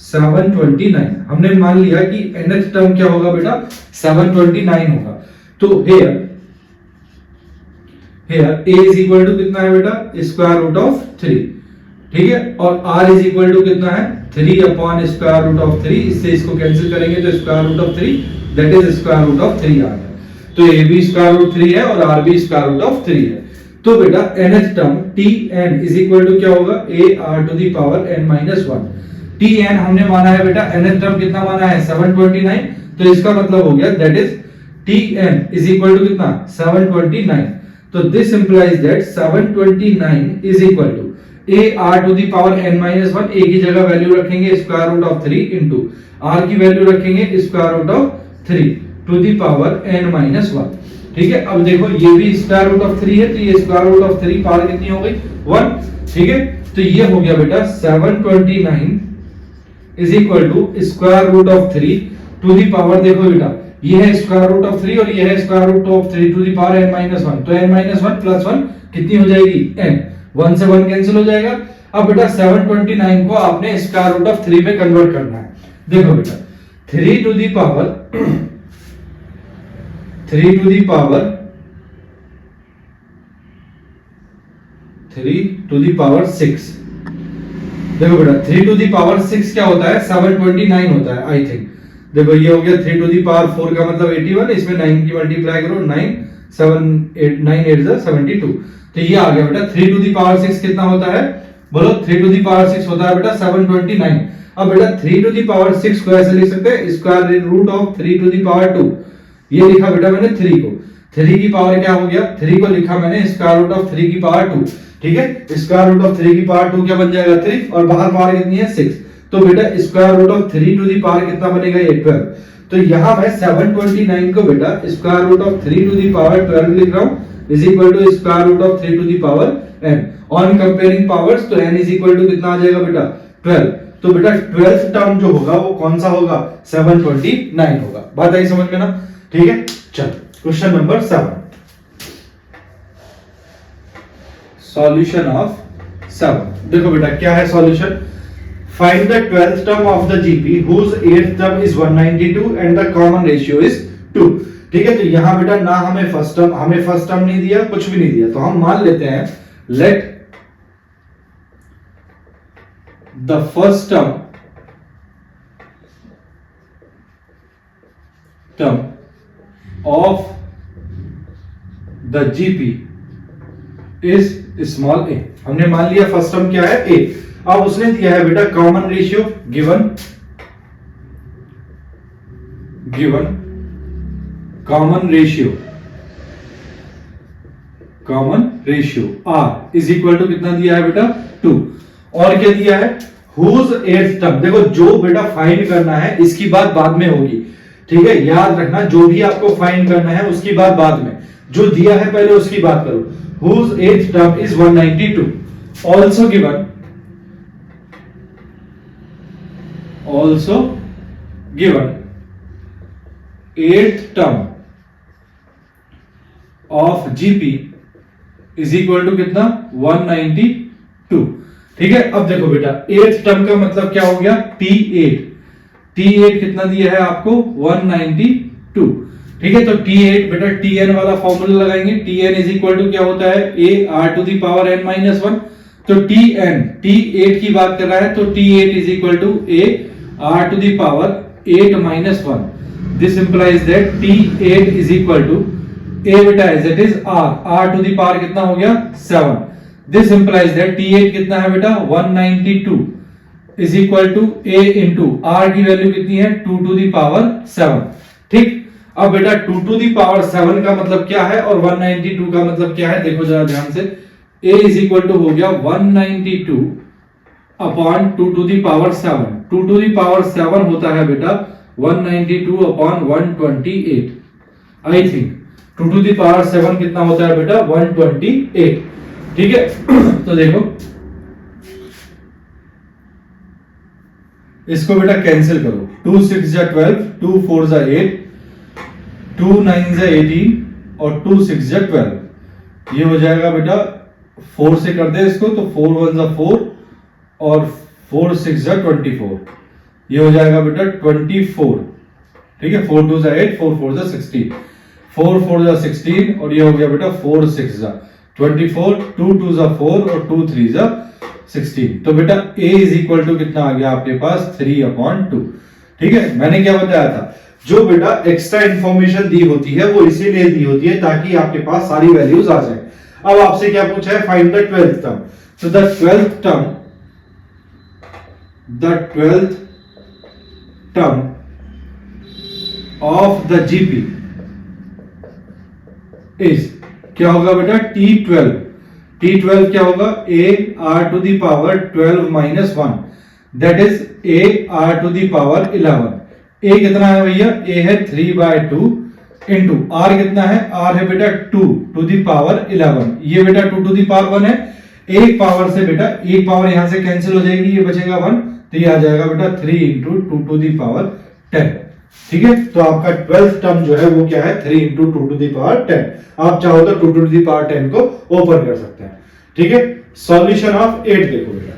729। हमने मान लिया कि nth टर्म क्या होगा बेटा? 729 होगा। तो here a is equal to कितना है बेटा? Square root of 3। ठीक है, और r इज इक्वल टू कितना है? 3 अपॉन स्क्वायर रूट ऑफ 3। इससे इसको कैंसिल करेंगे तो square root of 3 that is square root of 3 आ गया। तो a भी स्क्वायर रूट 3 है और r भी स्क्वायर रूट ऑफ 3 है। तो बेटा nth term tn is equal to क्या होगा? a r to the power n minus 1। tn हमने माना है बेटा, nth टर्म कितना माना है? 729। तो इसका मतलब हो गया that is tn is equal to कितना? 729। तो this implies that 729 is equal to a r to the power n minus 1। a की जगह वैल्यू रखेंगे square root of 3 into r की वैल्यू रखेंगे square root of 3 to the power n minus 1। ठीक है, अब देखो ये भी स्क्वायर रूट ऑफ 3 है, तो ये स्क्वायर रूट ऑफ 3 पावर कितनी हो गई 1। ठीक है, तो ये हो गया बेटा 729 is equal to square root of 3 to the power, देखो बेटा ये है स्क्वायर रूट ऑफ 3 और ये है square root of 3 to the power n minus 1, तो n माइनस 1 प्लस 1 कितनी हो जाएगी n, 1 से 1 कैंसिल हो जाएगा। अब बेटा 729 को आपने स्क्वायर रूट ऑफ 3 में कन्वर्ट करना है। देखो बेटा 3 to the power 3 to the power 6। देखो बेटा 3 टू दी पावर 6 क्या होता है 729 होता है आई थिंक। देखो ये हो गया 3 टू दी पावर 4 का मतलब 81, इसमें 9 की मल्टीप्लाई करो 9 7 8 9 8 72, तो ये आ गया बेटा 3 टू दी पावर 6 कितना होता है, बोलो 3 टू दी पावर 6 होता है बेटा 729। अब बेटा 3 टू दी पावर 6 को ऐसे लिख सकते हैं square root of 3 to the power 2, ये लिखा बेटा मैंने 3 को, 3 की पावर क्या हो गया 3 को लिखा मैंने स्क्वायर रूट ऑफ 3 की पावर 2। ठीक है, स्क्वायर रूट ऑफ 3 की पावर 2 क्या बन जाएगा 3 और बाहर पावर कितनी है 6, तो बेटा square root of 3 to the power कितना बनेगा 12। तो यहां मैं 729 को बेटा square root of 3 to the power 12 लिख रहा हूं is equal to square root of 3 to the power n। On comparing powers तो n इज इक्वल टू कितना आ जाएगा बेटा 12, तो बेटा 12th टर्म जो होगा वो कौन सा होगा 729 होगा। बात आई समझ में ना। ठीक है, चल क्वेश्चन नंबर 7, सॉल्यूशन ऑफ 7। देखो बेटा क्या है solution, find the 12th term of the GP whose 8th term is 192 and the common ratio is 2। ठीक है, तो यहां बेटा ना हमें फर्स्ट टर्म नहीं दिया, कुछ भी नहीं दिया, तो हम मान लेते हैं late the first term of the GP is small a। हमने मान लिया फर्स्ट टर्म क्या है a। अब उसने दिया है बेटा common ratio given common ratio r is equal to कितना दिया है बेटा 2, और क्या दिया है whose 8th टर्म। देखो जो बेटा फाइंड करना है इसकी बात बाद में होगी, ठीक है, याद रखना जो भी आपको फाइंड करना है उसकी बात बाद में, जो दिया है पहले उसकी बात करो। whose 8th term is 192 also given also given 8th term of GP is equal to कितना 192। ठीक है, अब देखो बेटा 8th टर्म का मतलब क्या हो गया T8 कितना दिया है आपको 192। ठीक है, तो T8 बेटा Tn वाला फॉर्मूला लगाएंगे, Tn इज इक्वल टू क्या होता है a r to the power n minus 1। तो Tn T8 की बात कर रहा है तो T8 is equal to a r to the power 8 minus 1। This implies that T8 is equal to a बेटा as it is r to the power कितना हो गया 7। दिस इंप्लाइज दैट T8 कितना है बेटा 192 is equal to a into r की वैल्यू कितनी है 2 टू दी पावर 7। ठीक, अब बेटा 2 टू दी पावर 7 का मतलब क्या है और 192 का मतलब क्या है, देखो जरा ध्यान से। a इज इक्वल टू हो गया 192 upon 2 to the power 7। 2 to the power 7 होता है बेटा 192 upon 128 I think. 2 to the power 7 कितना होता है बेटा 128। ठीक है, तो देखो इसको बेटा कैंसिल करो, 2 6 जा 12, 2 4 जा 8, 2 9 जा 18 और 2 6 जा 12। ये हो जाएगा बेटा 4 से कर दे इसको तो 4 1 जा 4 और 4 6 जा 24। ये हो जाएगा बेटा 24। ठीक है, 4 2 जा 8, 4 4 जा 16, 4 4 जा 16 और ये हो गया बेटा 4 6 जा 24, 2 2 जा 4 और 2 3 जा 16। तो बेटा a इज इक्वल टू कितना आ गया आपके पास 3/2। ठीक है, मैंने क्या बताया था, जो बेटा एक्स्ट्रा इंफॉर्मेशन दी होती है वो इसीलिए दी होती है ताकि आपके पास सारी वैल्यूज आ जाए। अब आपसे क्या पूछा है फाइंड द 12th टर्म, तो the 12th term of the GP is क्या होगा बेटा T12 क्या होगा a r to the power 12 minus 1 that is a r to the power 11। A कितना है भैया, ए है 3/2 इंटू आर कितना है, आर है बेटा 2 टू दी पावर 11, ये बेटा 2 टू दी पावर 1 है, एक पावर से बेटा एक पावर यहां से कैंसिल हो जाएगी, ये बचेगा 1, तो ये आ जाएगा बेटा 3 इंटू 2 टू दी पावर 10। ठीक है, तो आपका 12th टर्म जो है वो क्या है, 3 इंटू 2 टू दी पावर 10। आप चाहो तो 2 टू दी पावर 10 को ओपन कर सकते हैं। ठीक है, सॉल्यूशन ऑफ 8 देखो बेटा,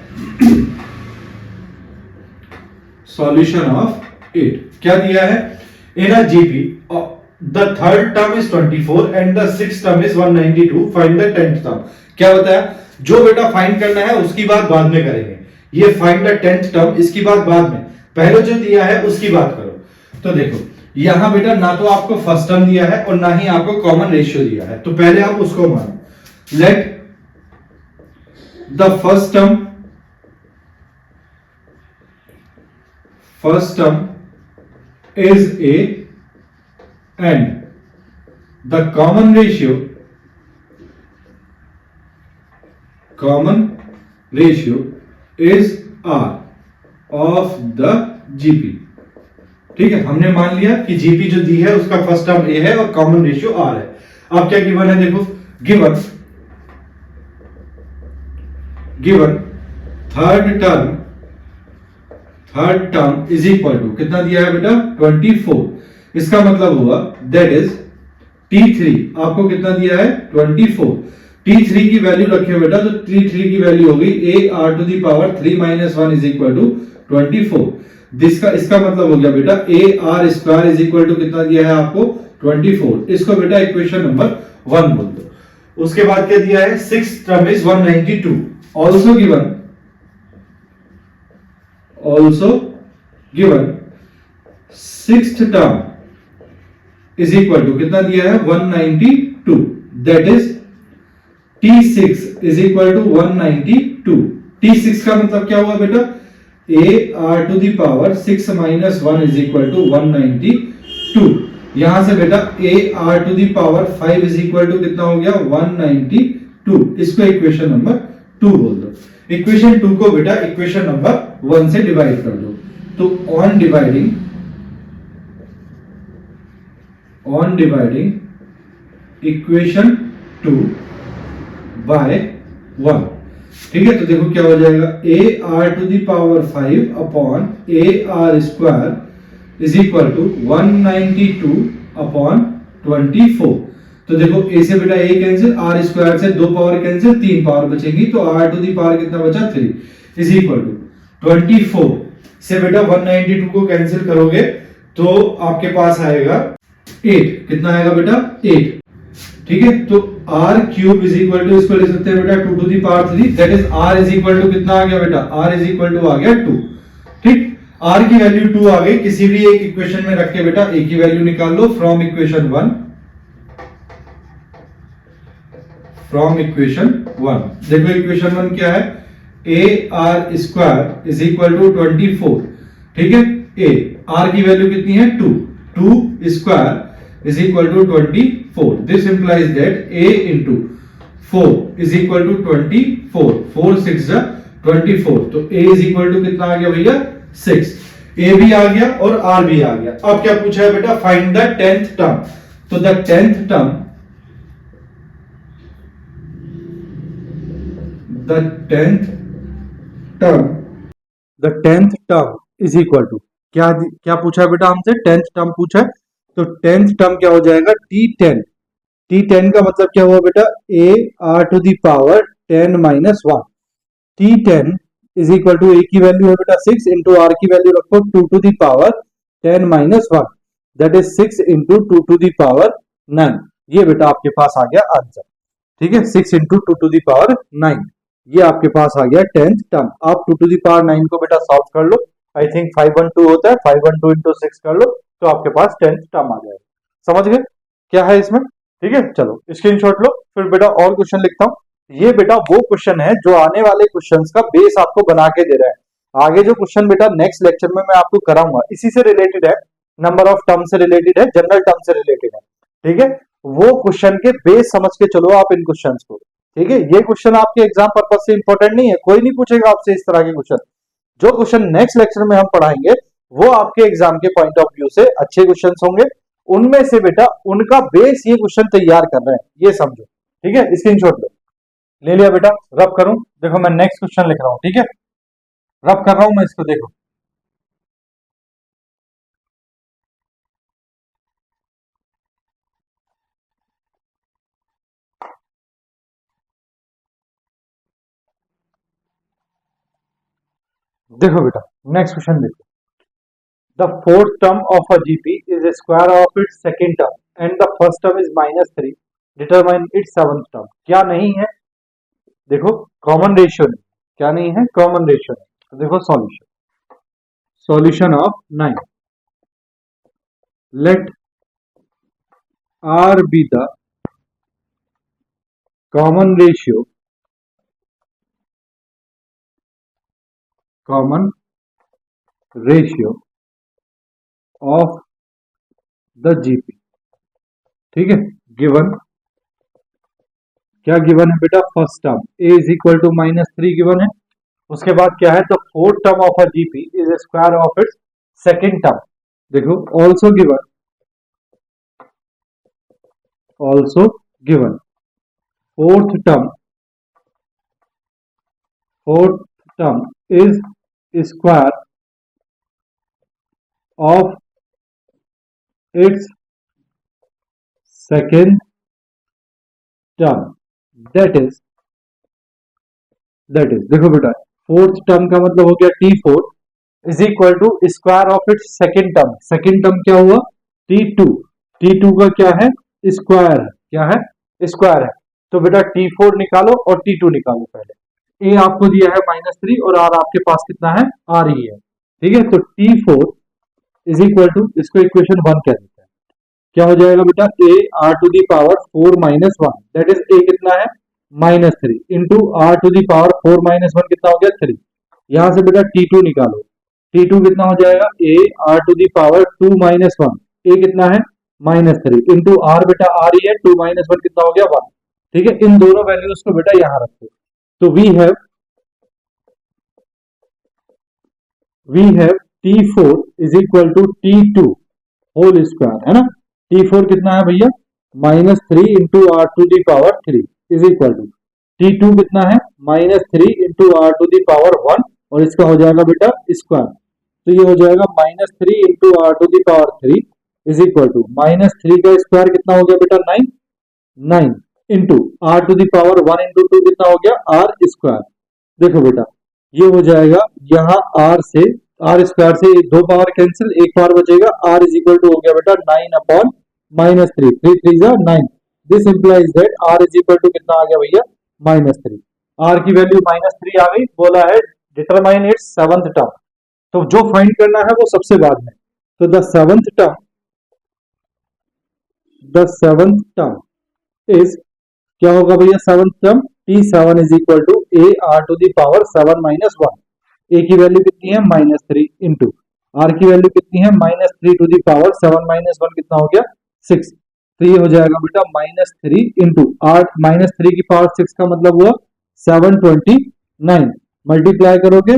सॉल्यूशन ऑफ 8 क्या दिया है, in a GP the third term is 24 and the sixth term is 192, find the 10th term. क्या बताया, जो बेटा फाइंड करना है उसकी बात बाद में करेंगे, ये फाइंड द 10th टर्म इसकी बात बाद में, पहले जो दिया है उसकी बात करो। तो देखो यहां बेटा ना तो आपको फर्स्ट टर्म दिया है और ना ही आपको कॉमन रेशियो दिया है, तो पहले आप उसको मानो। Let the first term is a and the common ratio is r of the GP. ठीक है, हमने मान लिया कि जीपी जो दी है उसका फर्स्ट टर्म ए है और कॉमन रेशियो आर है। अब क्या गिवन है, देखो given third term is equal to कितना दिया है बेटा 24, इसका मतलब हुआ दैट इज T3 आपको कितना दिया है 24, T3 की वैल्यू रखे हो बेटा, तो T3 की वैल्यू होगी a r to the power 3 - 1 is equal to 24। इसका मतलब हो गया बेटा a r square is equal to कितना दिया है आपको 24। इसको बेटा इक्वेशन नंबर 1 बोल दो। उसके बाद क्या दिया है, sixth term is 192, also given sixth term is equal to कितना दिया है 192, that is T6 is equal to 192। T6 का मतलब क्या हुआ बेटा, a r to the power 6 - 1 is equal to 192। यहां से बेटा a r to the power 5 is equal to कितना हो गया 192। इसको इक्वेशन नंबर 2 बोल दो। इक्वेशन 2 को बेटा इक्वेशन नंबर 1 से डिवाइड कर दो, तो ऑन डिवाइडिंग इक्वेशन 2 बाय 1। ठीक है, तो देखो क्या हो जाएगा, a r to the power 5 upon a r square is equal to 192 upon 24। तो देखो a से बेटा a कैंसिल, r स्क्वायर से 2 पावर कैंसिल, 3 पावर बचेंगी, तो r टू दी पावर कितना बचा 3 इज इक्वल टू 24 से बेटा 192 को कैंसिल करोगे तो आपके पास आएगा 8, कितना आएगा बेटा 8। ठीक है, तो r cube is equal to, इसको लिख सकते हैं बेटा 2 to the power 3, that is r is equal to कितना आ गया बेटा, r इज इक्वल टू आ गया 2। ठीक, r की वैल्यू 2 आ गई, किसी भी एक इक्वेशन में रख के बेटा a की वैल्यू निकाल लो फ्रॉम इक्वेशन 1। देखो इक्वेशन 1 क्या है, a r square is equal to 24। ठीक है, a r की वैल्यू कितनी है 2 square is equal to 24. This implies that a into 4 is equal to 24. 4 6 जा 24, तो a is equal to कितना आ गया भैया 6। a भी आ गया और r भी आ गया। अब क्या पूछा है बेटा, फाइंड द 10th टर्म। तो the 10th term is equal to क्या पूछा है बेटा हमसे, 10th टर्म पूछा है, तो 10th टर्म क्या हो जाएगा T10। T10 का मतलब क्या हुआ बेटा, a r to the power 10 - 1। T10 is equal to a की वैल्यू है बेटा 6 इंटू r की वैल्यू रखो 2 to the power 10 - 1, that is 6 into 2 to the power 9। ये बेटा आपके पास आ गया आंसर। ठीक है, 6 इंटू 2 टू दी पावर 9, ये आपके पास आ गया 10th टर्म। आप 2 टू दी पावर 9 को बेटा सॉल्व कर लो, आई थिंक 512 होता है, 512 इंटू 6 कर लो तो आपके पास 10th टर्म आ जाएगा। समझ गए क्या है इसमें। ठीक है, चलो स्क्रीनशॉट लो, फिर बेटा और क्वेश्चन लिखता हूं। ये बेटा वो क्वेश्चन है जो आने वाले क्वेश्चंस का बेस आपको बना के दे रहा है। आगे जो क्वेश्चन बेटा नेक्स्ट लेक्चर में मैं आपको कराऊंगा, इसी से रिलेटेड है, नंबर ऑफ टर्म से रिलेटेड है, जनरल टर्म से रिलेटेड है। ठीक है, वो क्वेश्चन के बेस समझ के चलो आप इन क्वेश्चंस को। ठीक है, ये क्वेश्चन आपके एग्जाम पर्पज से इंपॉर्टेंट नहीं है, कोई नहीं पूछेगा आपसे इस तरह के क्वेश्चन। जो क्वेश्चन नेक्स्ट लेक्चर में हम पढ़ाएंगे वो आपके एग्जाम के पॉइंट ऑफ व्यू से अच्छे क्वेश्चंस होंगे। उनमें से बेटा उनका बेस ये क्वेश्चन तैयार कर रहे हैं, ये समझो। ठीक है, स्क्रीनशॉट लो। ले लिया बेटा, रब करूं? देखो मैं नेक्स्ट क्वेश्चन लिख रहा हूं, ठीक है, रब कर रहा हूं मैं इसको, देखो। देखो बेटा नेक्स्ट क्वेश्चन देखो। The fourth term of a GP is square of it's second term and the first term is -3, determine its seventh term. क्या नहीं है? देखो कॉमन रेशियो नहीं। क्या नहीं है? कॉमन रेशियो नहीं। तो देखो solution, solution of 9, let R be the common ratio of the GP। ठीक है, गिवन क्या गिवन है बेटा? First term a is equal to -3 given है। उसके बाद क्या है? The fourth term of a GP is square of its second term. देखो also given fourth term is square of its second term, that is देखो बेटा फोर्थ टर्म का मतलब हो गया T4 is equal to square of its second term. Second term क्या हुआ? T2। T2 का क्या है? स्क्वायर है। क्या है? स्क्वायर है। तो बेटा T4 निकालो और T2 निकालो। पहले A आपको दिया है -3 और R आपके पास कितना है? R ही है। ठीक है, तो T4 इज इक्वल टू, इसको इक्वेशन 1 कह देते हैं। क्या हो जाएगा बेटा? A R to the power 4 - 1, that is A कितना है? -3 into R to the power 4 - 1 कितना हो गया? 3। यहां से बेटा T2 निकालो। T2 कितना हो जाएगा? A R to the power 2 - 1, A कितना है? -3 इंटू R, बेटा R ही है, 2 - 1 कितना हो गया? 1। ठीक है, इन दोनों वैल्यूज को बेटा यहां रखो। तो we have T4 is equal to T2 whole square, है ना। T4 कितना है भैया? -3 into R to the power 3 is equal to T2 कितना है? -3 into R to the power 1, और इसका हो जाएगा बेटा स्क्वायर। तो ये हो जाएगा -3 into R to the power 3 is equal to -3 का स्क्वायर कितना हो गया बेटा? 9 into R to the power 1 into 2 कितना हो गया? R square. देखो बेटा ये हो जाएगा, यहाँ R से R स्क्वायर से दो पावर कैंसिल, एक पावर बचेगा। R इज इक्वल टू हो गया बेटा 9/-3, 3 3 जा 9। This implies that R is equal to कितना आ गया भैया? -3। R की वैल्यू -3 आ गई। बोला है डिटरमाइन इट्स सेवंथ टर्म, तो जो फाइंड करना है वो सबसे बाद में। तो द सेवंथ टर्म इज, क्या होगा भैया seventh term? T7 is equal to A R to the power 7 - 1। A की वैल्यू कितनी है? -3 इंटू R की वैल्यू कितनी है? -3 टू दी पावर 7 - 1 कितना हो गया? 6। तो ये हो जाएगा बेटा -3 इंटू R, -3 की पावर 6 का मतलब हुआ 729। मल्टीप्लाई करोगे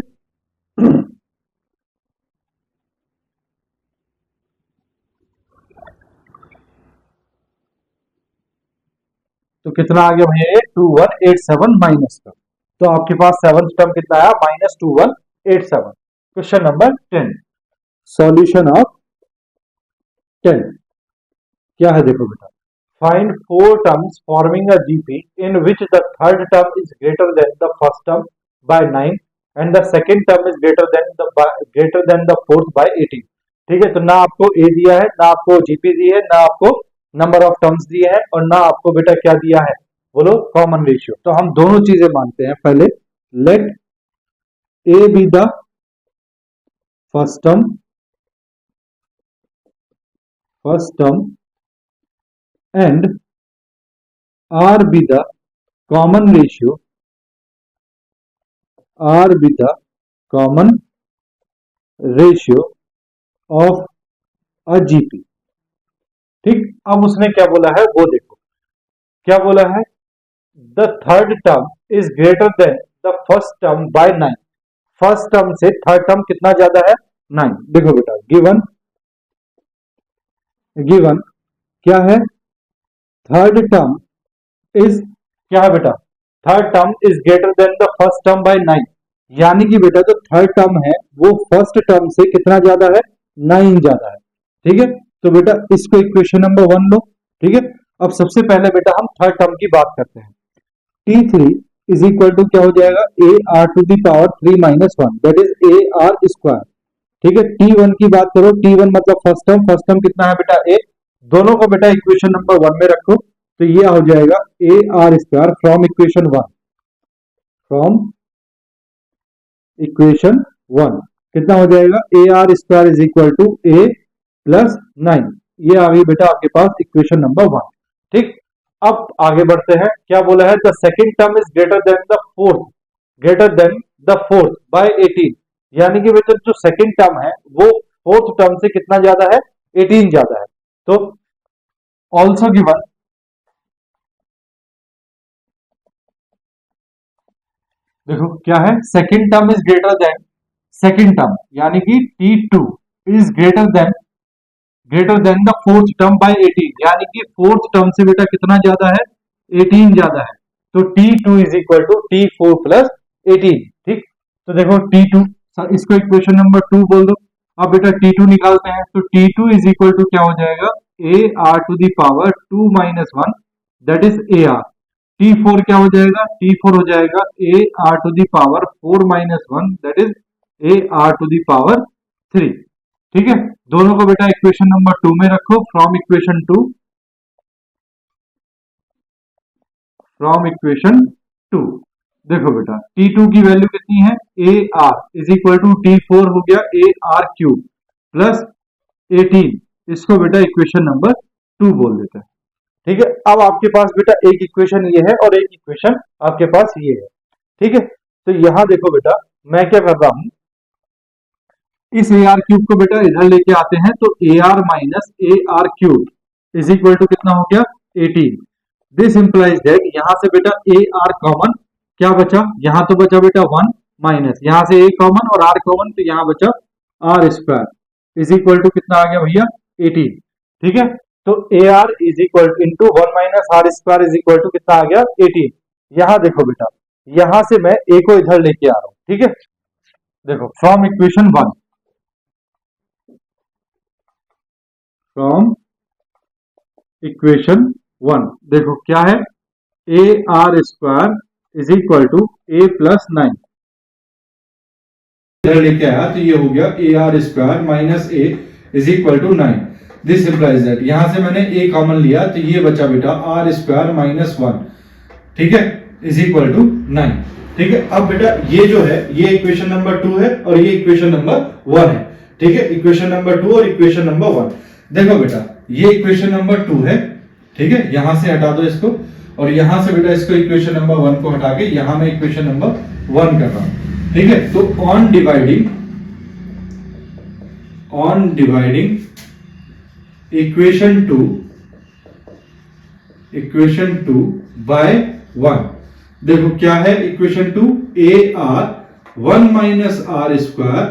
तो कितना आ गया भैया? 2187 माइनस का। तो आपके पास सेवंथ टर्म कितना आया? -2187। क्वेश्चन नंबर 10, सॉल्यूशन ऑफ 10 क्या है? देखो बेटा, find 4 terms forming a GP in which the third term is greater than the first term by 9 and the second term is greater than the fourth by 18। ठीक है, तो ना आपको ए दिया है, ना आपको जीपी दी है, ना आपको नंबर ऑफ टर्म्स दिए हैं, और ना आपको बेटा क्या दिया है? बोलो कॉमन रेशियो। तो हम दोनों चीजें मानते हैं। पहले let a be the first term and R be the common ratio of a GP। ठीक, अब उसने क्या बोला है वो देखो। क्या बोला है? The third term is greater than the first term by 9। First term से थर्ड टर्म कितना ज्यादा है? 9। देखो बेटा गिवन गिवन क्या है, थर्ड टर्म इज, क्या है बेटा, third term is greater than the first term by 9। यानी कि बेटा जो थर्ड टर्म है वो फर्स्ट टर्म से कितना ज्यादा है, 9 ज्यादा है। ठीक है, तो बेटा इसको इक्वेशन नंबर 1 लो। ठीक है, अब सबसे पहले बेटा हम थर्ड टर्म की बात करते हैं। T3 इज इक्वल टू क्या हो जाएगा, a r to the power 3 minus 1 that is a r square. ठीक है, T1 की बात करो, T1 मतलब फर्स्ट टर्म कितना है बेटा, ए। दोनों को बेटा इक्वेशन नंबर 1 में रखो, तो ये हो जाएगा a r square from equation 1, from equation 1 कितना हो जाएगा, a r square is equal to a plus 9। ये आ गई बेटा आपके पास इक्वेशन नंबर 1। ठीक, अब आगे बढ़ते हैं, क्या बोला है, the second term is greater than the fourth by 18। यानी कि बेटा जो सेकेंड टर्म है वो फोर्थ टर्म से कितना ज्यादा है, 18 ज्यादा है। तो ऑल्सो गिवन, देखो क्या है, second term is greater then, second term यानी कि T2 is greater than the fourth term by 18। यानी कि फोर्थ टर्म से बेटा कितना ज्यादा है, 18 ज्यादा है। तो T2 is equal to T4 plus 18। ठीक, तो देखो T2, इसको इक्वेशन नंबर 2 बोल दो। अब बेटा T2 निकालते हैं, तो T2 इज इक्वल टू क्या हो जाएगा, a r to the power 2 minus 1 that is a r. T4 क्या हो जाएगा, T4 हो जाएगा a r to the power 4 minus 1 that is a r to the power 3। ठीक है, दोनों को बेटा इक्वेशन नंबर 2 में रखो, फ्रॉम इक्वेशन 2। देखो बेटा T2 की वैल्यू कितनी है, a r is equal to T4 हो गया ए आर क्यूब प्लस 18। इसको बेटा इक्वेशन नंबर 2 बोल देते हैं। ठीक है, अब आपके पास बेटा एक इक्वेशन ये है और एक इक्वेशन आपके पास ये है। ठीक है, तो यहां देखो बेटा मैं क्या कर रहा हूं, इस ए आर क्यूब को बेटा इधर लेके आते हैं, तो a r minus a r cube is equal to कितना हो गया, 18। दिस इंप्लाइज दैट यहां से बेटा ए आर कॉमन, क्या बचा, यहां तो बचा बेटा 1 माइनस, यहां से ए कॉमन और आर कॉमन, तो यहां बचा r square is equal to कितना आ गया भैया, 18। ठीक है, तो a r is equal into 1 minus r square is equal to कितना आ गया, 18। यहां देखो बेटा, यहां से मैं ए को इधर लेके आ रहा हूं। ठीक है, देखो फ्रॉम इक्वेशन 1, फ्रॉम इक्वेशन 1 देखो क्या है, a r square is equal to a plus 9 इधर लेके आया, तो ये हो गया a r square minus a is equal to 9। This implies that यहां से मैंने ए कॉमन लिया, तो ये बचा बेटा आर स्क्वायर माइनस 1। ठीक है, इज इक्वल टू 9। ठीक है, अब बेटा ये जो है ये इक्वेशन नंबर 2 है और ये इक्वेशन नंबर 1 है। ठीक है, इक्वेशन नंबर 2 और इक्वेशन नंबर 1। देखो बेटा ये इक्वेशन नंबर 2 है। ठीक है, यहां से हटा दो इसको, और यहां से बेटा इसको इक्वेशन नंबर 1 को हटा के यहां मैं इक्वेशन नंबर 1 कर रहा हूं। ठीक है, तो ऑन डिवाइडिंग इक्वेशन 2 बाय 1, देखो क्या है equation 2, a r 1 minus r square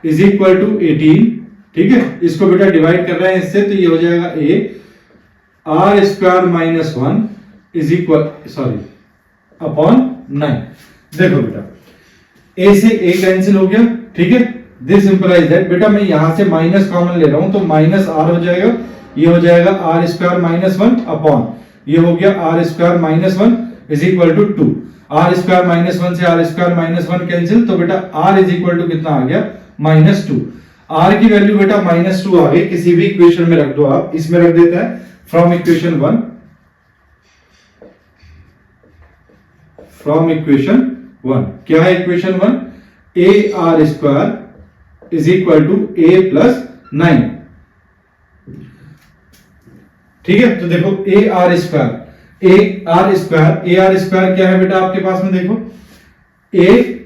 is equal to 18। ठीक है, इसको बेटा डिवाइड कर रहे हैं इससे, तो ये हो जाएगा a r square minus 1 is equal upon 9। देखो बेटा ए से ए कैंसिल हो गया। ठीक है, दिस इंप्लाइज दैट बेटा मैं यहां से माइनस कॉमन ले रहा हूं, तो माइनस आर हो जाएगा, ये हो जाएगा आर स्क्वायर माइनस 1 अपॉन, ये हो गया r square minus 1 is equal to 2। R square minus 1 से आर स्क्वायर माइनस 1 कैंसिल, तो बेटा आर इज इक्वल टू कितना आ गया, -2। आर की वैल्यू बेटा -2 आ गई, किसी भी इक्वेशन में रख दो आप, इसमें रख देते हैं फ्रॉम इक्वेशन 1, क्या है equation 1, a r square is equal to a plus 9। ठीक है, तो देखो ए आर स्क्वायर क्या है बेटा आपके पास में, देखो a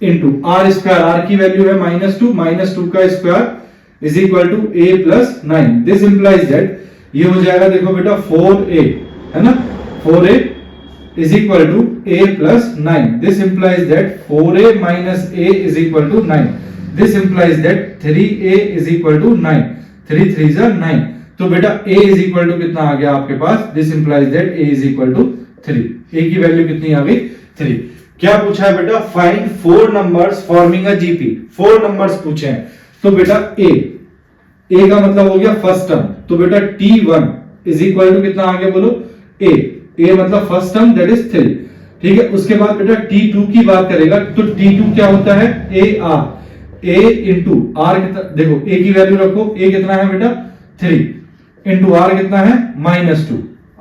into r square, r की वैल्यू है -2 का square is equal to a plus 9। This implies that ये हो जाएगा, देखो बेटा 4a है ना, 4a is equal to a plus 9। This implies that 4a minus a is equal to 9। This implies that 3a is equal to 9, 3 3 जा 9। तो बेटा a इज इक्वल टू कितना आ गया आपके पास, this implies that a is equal to 3, a की वैल्यू कितनी आ गई 3। क्या पूछा है बेटा, find 4 numbers forming a GP, 4 numbers पूछे हैं। तो बेटा a का मतलब हो गया फर्स्ट टर्म, तो बेटा t1 इज इक्वल टू कितना आ गया बोलो a मतलब फर्स्ट टर्म दैट इज 3, ठीक है। उसके बाद बेटा t2 की बात करेगा तो t2 क्या होता है a इंटू r कितना, देखो a की वैल्यू रखो, a कितना है बेटा 3 इंटू r कितना है -2,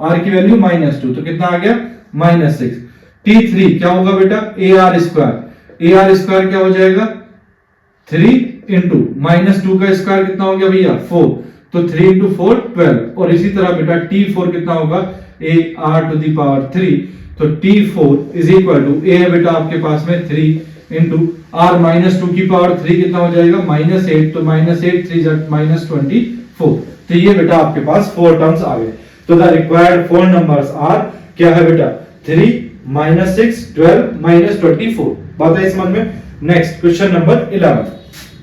r की वैल्यू -2 तो कितना आ गया -6। t3 क्या होगा बेटा ar स्क्वायर क्या हो जाएगा 3 इंटू -2 का स्क्वायर कितना हो गया भैया 4, तो 3 इंटू 4 12। और इसी तरह बेटा t4 कितना होगा ar टू दी पावर 3, तो t4 is equal to a है बेटा आपके पास में 3 इंटू r -2 की पावर 3 कितना हो जाएगा -8, तो -8 3 -24। तो ये बेटा आपके पास 4 टर्म्स आ गए। तो द रिक्वायर्ड 4 नंबर्स आर क्या है बेटा 3 -6 12 -24। बात है समझ में। Next question number 11,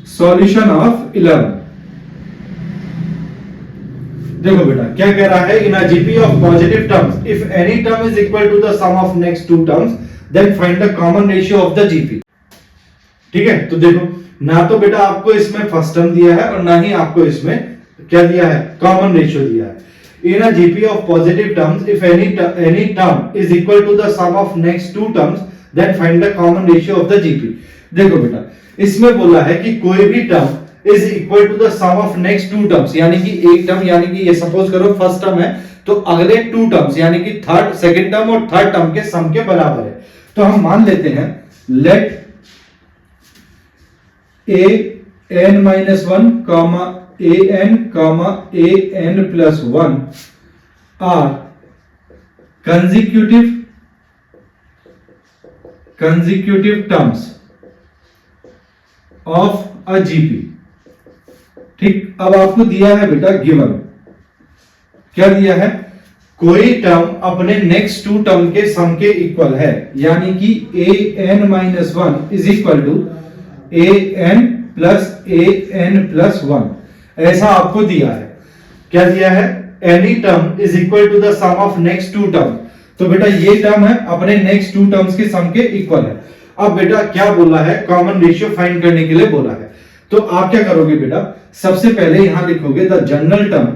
solution of 11। देखो बेटा क्या कह रहा है, in a GP of positive terms if any term is equal to the sum of next two terms then find the common ratio of the GP. ठीक है, तो देखो ना तो बेटा आपको इसमें फर्स्ट टर्म दिया है और ना ही आपको इसमें क्या दिया है कॉमन रेशियो दिया है। In a GP of positive terms if any term is equal to the sum of next two terms then find the common ratio of the GP. देखो बेटा इसमें बोला है कि कोई भी term is equal to the sum of next two terms, यानी कि एक टर्म, यानी कि ये सपोज करो फर्स्ट टर्म है तो अगले टू टर्म्स यानी कि सेकंड टर्म और थर्ड टर्म के सम के बराबर है। तो हम मान लेते हैं late an-1 comma an comma an plus 1 are consecutive terms of a GP। ठीक, अब आपको दिया है बेटा गिवन, क्या दिया है, कोई टर्म अपने नेक्स्ट टू टर्म के सम के इक्वल है, यानी कि an-1 is equal to an plus 1, ऐसा आपको दिया है। क्या दिया है, any term is equal to the sum of next two term. तो बेटा ये टर्म है अपने नेक्स्ट टू टर्म्स के सम के इक्वल है। अब बेटा क्या बोला है, कॉमन रेशियो फाइंड करने के लिए बोला है। तो आप क्या करोगे बेटा, सबसे पहले यहां लिखोगे the general term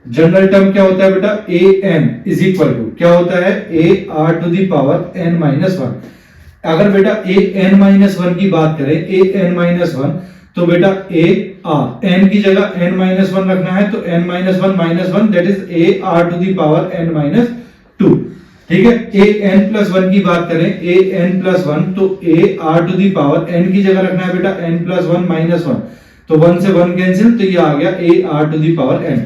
general term क्या होता है बेटा an इज इक्वल टू क्या होता है ar to the power n-1। अगर बेटा an-1 की बात करें an-1 तो बेटा n की जगह n-1 रखना है तो n-1 that is ar to the power n-2। ठीक है, an+1 की बात करें an+1 तो ar to the power n की जगह रखना है बेटा n+1 -1, तो 1 से 1 कैंसिल, तो ये आ गया ar to the power n।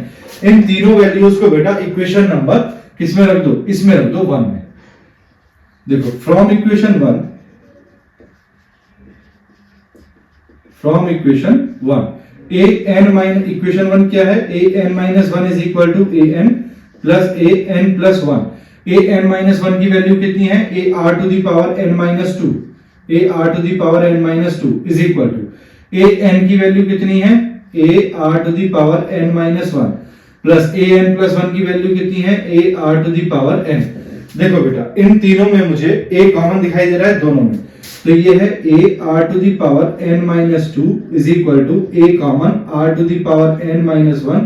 इन तीनों वैल्यूज को बेटा इक्वेशन नंबर किसमें रख दो, इसमें रख दो 1 में। देखो फ्रॉम इक्वेशन 1 इक्वेशन 1 क्या है, an-1 is equal to an plus 1। an-1 की वैल्यू कितनी है ar to the power n-2, ar to the power n-2 is equal to an की वैल्यू कितनी है ar to the power n-1 plus an+1 की वैल्यू कितनी है ar to the power n। देखो बेटा इन तीनों में मुझे a कॉमन दिखाई दे रहा है दोनों में, तो ये है ar to the power n-2 is equal to a common r to the power n-1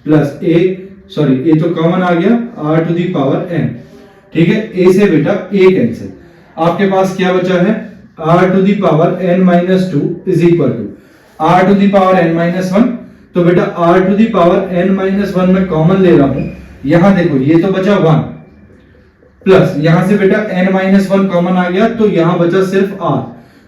plus a तो कॉमन आ गया r to the power n। ठीक है, a से बेटा a कैंसिल, आपके पास क्या बचा है r to the power n-2 is equal to r to the power n-1। तो बेटा r to the power n-1 में कॉमन ले रहा हूं, यहां देखो ये तो बचा 1 प्लस यहां से बेटा n-1 कॉमन आ गया तो यहां बचा सिर्फ r।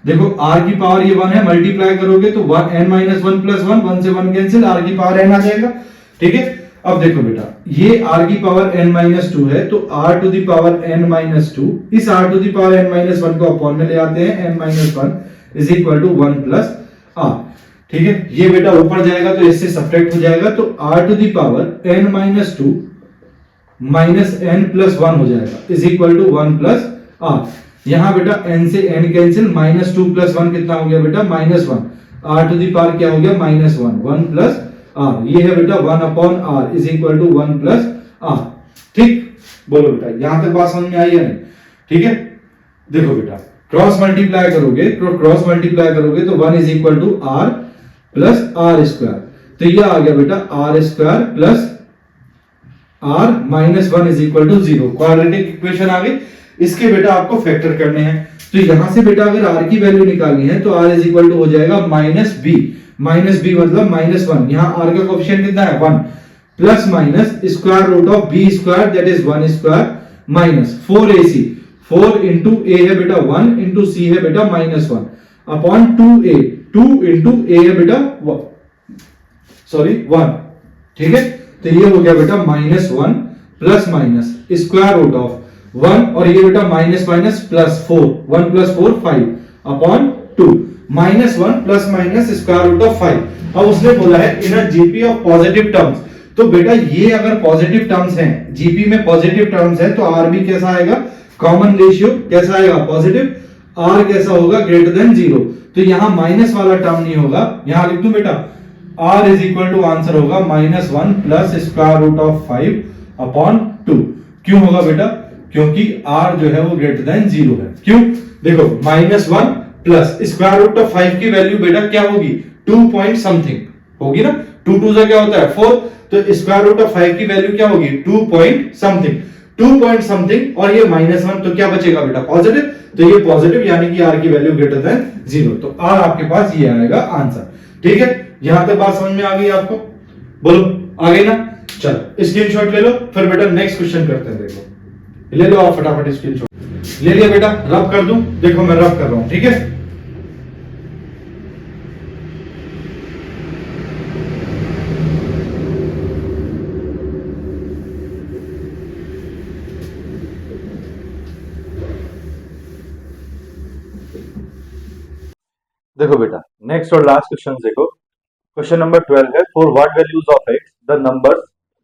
देखो r की पावर ये 1 है, मल्टीप्लाई करोगे तो n-1 प्लस 1 से 1 कैंसिल, r की पावर n आ जाएगा। ठीक है, अब देखो बेटा ये r की पावर n-2 है तो r to the power n-2, इस r to the power n-1 को अपॉन में ले आते हैं n-1 is equal to 1 plus r। ठीक है, ये बेटा ऊपर जाएगा तो इससे सब्ट्रैक्ट हो जाएगा तो r to the power n-2 minus n+1 हो जाएगा is equal to 1 plus r। यहाँ बेटा n से n कैंसिल, -2 + 1 कितना हो गया बेटा -1, r टू दी पावर क्या हो गया -1, 1 प्लस r, ये है बेटा 1/r is equal to 1 plus r। ठीक, बोलो बेटा यहां तक बात समझ में आई है नहीं? ठीक है, देखो बेटा क्रॉस मल्टीप्लाई करोगे तो 1 is equal to r plus r square, तो ये आ गया बेटा r square plus r minus 1 is equal to 0। Quadratic equation आ गई। इसके बेटा आपको फैक्टर करने हैं, तो यहां से बेटा अगर r की वैल्यू निकालनी है तो r इज इक्वल टू हो जाएगा -b मतलब -1, यहाँ r का कोएफिशिएंट कितना है 1, plus minus square root of b square that is 1 square minus 4ac, 4 into a है बेटा 1 इंटू c है बेटा -1 अपॉन 2a, 2 इंटू a है बेटा 1। ठीक है, तो ये हो गया बेटा -1 plus minus square root of 1 और ये बेटा minus minus plus 4, 1 plus 4 5 upon 2, -1 plus minus square root of 5। अब उसने बोला है in a GP of positive terms, तो बेटा ये अगर पॉजिटिव टर्म्स हैं, जीपी में पॉजिटिव टर्म्स है तो आर भी कैसा आएगा, कॉमन रेशियो कैसा आएगा पॉजिटिव, आर कैसा होगा ग्रेटर देन 0, तो यहां माइनस वाला टर्म नहीं होगा, यहां लिख दूं बेटा r is equal to answer होगा -1 plus square root of 5 upon 2। क्यों होगा बेटा, क्योंकि r जो है वो ग्रेटर देन 0 है। क्यों, देखो -1 प्लस स्क्वायर रूट ऑफ 5 की वैल्यू बेटा क्या होगी 2 पॉइंट समथिंग होगी ना, 2 2 से क्या होता है 4, तो स्क्वायर रूट ऑफ 5 की वैल्यू क्या होगी 2 पॉइंट समथिंग और ये -1, तो क्या बचेगा बेटा पॉजिटिव, तो ये पॉजिटिव यानी कि r की वैल्यू ग्रेटर देन 0, तो r आपके पास ये आएगा आंसर। ठीक है, यहां तक बात समझ में आ गई आपको, बोलो आ गई ना? चलो स्क्रीनशॉट ले लो, फिर बेटा नेक्स्ट क्वेश्चन करते हैं। देखो ले लो आप फटाफट स्क्रीनशॉट, ले लिया बेटा, रब कर दूं, देखो मैं रब कर रहा हूं। ठीक है, देखो बेटा नेक्स्ट और लास्ट क्वेश्चन देखो, क्वेश्चन नंबर 12 है, for what values of x the numbers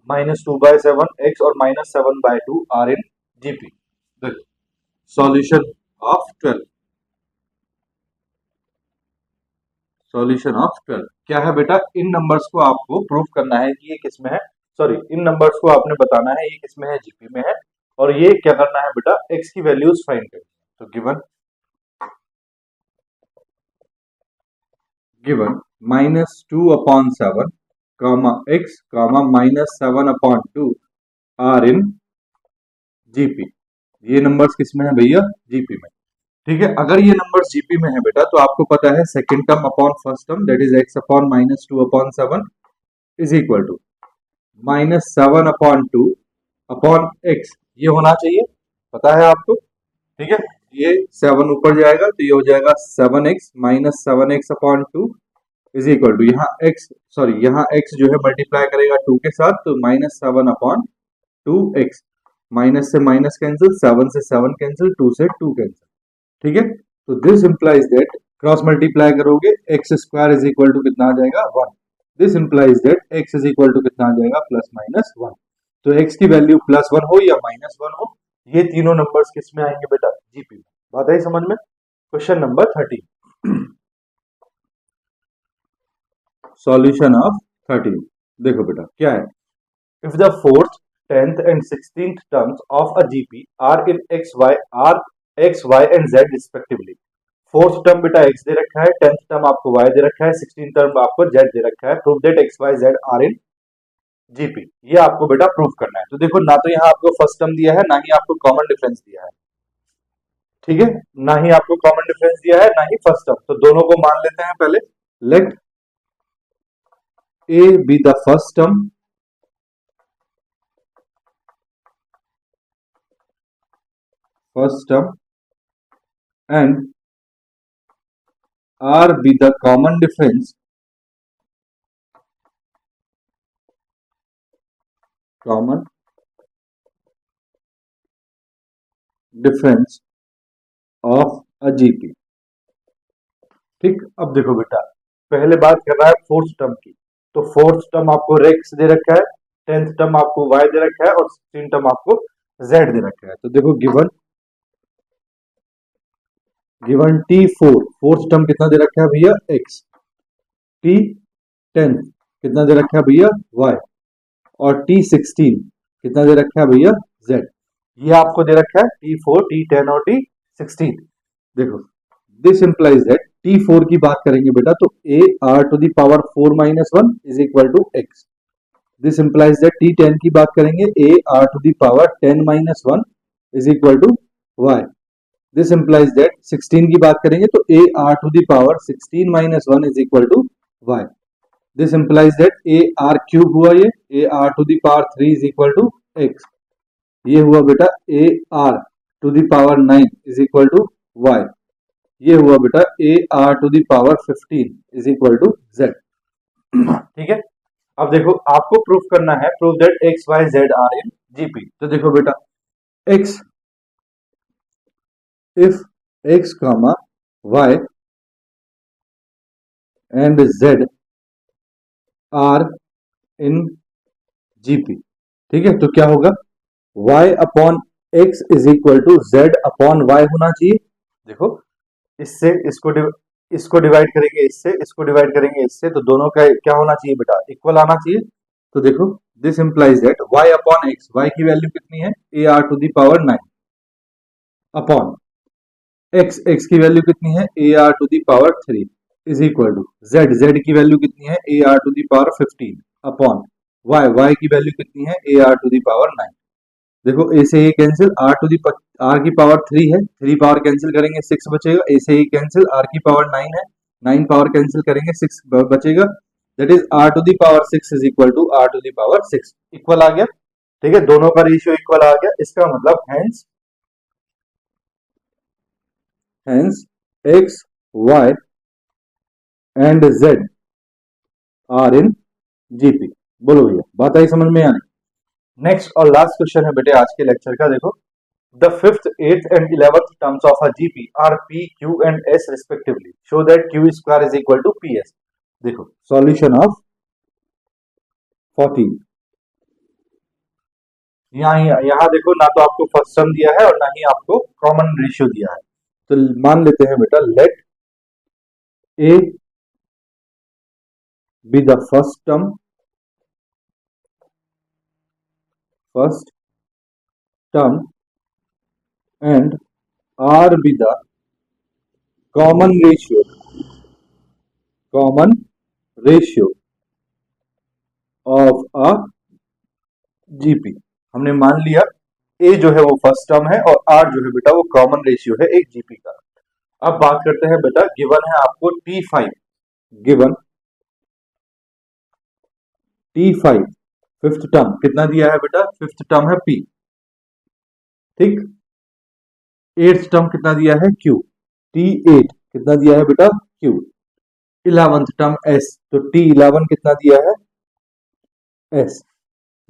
-2/7 x और -7/2 आर इन जीपी। देखो सॉल्यूशन ऑफ 12 क्या है बेटा, इन नंबर्स को आपको प्रूफ करना है कि ये किस में है, सॉरी इन नंबर्स को आपने बताना है ये किस में है, जीपी में है, और ये क्या करना है बेटा x की वैल्यूज फाइंड करनी है। तो given -2/7 x -7/2 are in GP. ये नंबर्स किस में है भैया, जीपी में। ठीक है, अगर ये नंबर्स जीपी में है बेटा तो आपको पता है second term upon first term that is x upon -2/7 is equal to -7/2 upon x, ये होना चाहिए, पता है आपको। ठीक है, ये 7 ऊपर जाएगा तो ये हो जाएगा 7x -7x/2 is equal to यहाँ x जो है मल्टीप्लाई करेगा 2 के साथ, तो -7/2x, माइनस से माइनस कैंसिल, 7 से 7 कैंसिल, 2 से 2 कैंसिल। ठीक है, तो this implies that cross multiply करोगे x square is equal to कितना आ जाएगा 1, this implies that x is equal to कितना आ जाएगा +-1। तो एक्स की वैल्यू +1 हो या -1 हो, ये तीनों नंबर्स किस में आएंगे बेटा, जीपी में। बात आई समझ में? Question number 13, solution of 13। देखो बेटा क्या है, if the 4th 10th and 16th terms of a GP are in x y and z respectively। Fourth term बेटा x दे रखा है, 10th टर्म आपको y दे रखा है, 16th टर्म आपको z दे रखा है, prove that x y z are in GP. ये आपको बेटा प्रूव करना है। तो देखो ना तो यहाँ आपको फर्स्ट टर्म दिया है, ना ही आपको कॉमन डिफरेंस दिया है। ठीक है, ना ही आपको कॉमन डिफरेंस दिया है, ना ही फर्स्ट टर्म, तो दोनों को मान लेते हैं पहले। Let a be the first term and r be the common difference of a GP। ठीक, अब देखो बेटा पहले बात कर रहा है फोर्थ टर्म की, तो फोर्थ टर्म आपको x दे रखा है, 10th टर्म आपको y दे रखा है और 16th टर्म आपको z दे रखा है। तो देखो given given T4, fourth term कितना दे रखा है भैया x, T10 कितना दे रखा है भैया y, और T16 कितना दे रखा है भैया z। ये आपको दे रखा है T4, T10 और T16। देखो दिस इंप्लाइज दैट T4 की बात करेंगे बेटा तो a r to the power 4 minus 1 is equal to x। This implies that T10 की बात करेंगे a r to the power 10 minus 1 is equal to y। This implies that 16 की बात करेंगे तो a r to the power 16 minus 1 is equal to y। This implies that a r cube हुआ, ये a r to the power 3 is equal to x। ये हुआ बेटा a r to the power 9 is equal to y। ये हुआ बेटा a r to the power 15 is equal to z। ठीक है, अब देखो आपको प्रूफ करना है, proof that x y z are in GP. तो देखो बेटा x, if x comma y and z are in GP, ठीक है, तो क्या होगा y upon x is equal to z upon y होना चाहिए। देखो इससे इसको डिवाइड करेंगे, इससे इसको डिवाइड करेंगे, इससे तो दोनों का क्या होना चाहिए बेटा इक्वल आना चाहिए। तो देखो this implies that y upon x, y की वैल्यू कितनी है a r to the power 9 upon x, x की वैल्यू कितनी है a r to the power 3 is equal to z, z की वैल्यू कितनी है a r to the power 15 upon y, y की वैल्यू कितनी है a r to the power 9। देखो ए से ये कैंसिल, आर की पावर 3 है, 3 पावर कैंसिल करेंगे 6 बचेगा, ए से ये कैंसिल, आर की पावर 9 है, 9 पावर कैंसिल करेंगे 6 बचेगा, that is r to the power 6 is equal to r to the power 6। Equal आ गया, ठीक है, दोनों का रेशियो इक्वल आ गया। इसका मतलब hence x y and z are in GP. बोलो भैया बात आई समझ में आने। नेक्स्ट और लास्ट क्वेश्चन है बेटे आज के लेक्चर का। देखो the fifth, eighth and 11th terms of a GP are p, q and s respectively, show that q square is equal to p s. देखो सॉल्यूशन ऑफ 14, यहाँ देखो ना तो आपको फर्स्ट टर्म दिया है और ना ही आपको कॉमन रेशियो दिया है। तो मान लेते हैं बेटा let a be the first term and R be the common ratio of a GP। हमने मान लिया A जो है वो फर्स्ट टर्म है और R जो है बेटा वो कॉमन रेशियो है एक GP का। अब बात करते हैं बेटा, गिवन है आपको T5, given T5 fifth term कितना दिया है बेटा, फिफ्थ टर्म है P, ठीक, एट्थ टर्म कितना दिया है Q, T8 कितना दिया है बेटा Q, 11th टर्म S, तो T11 कितना दिया है S।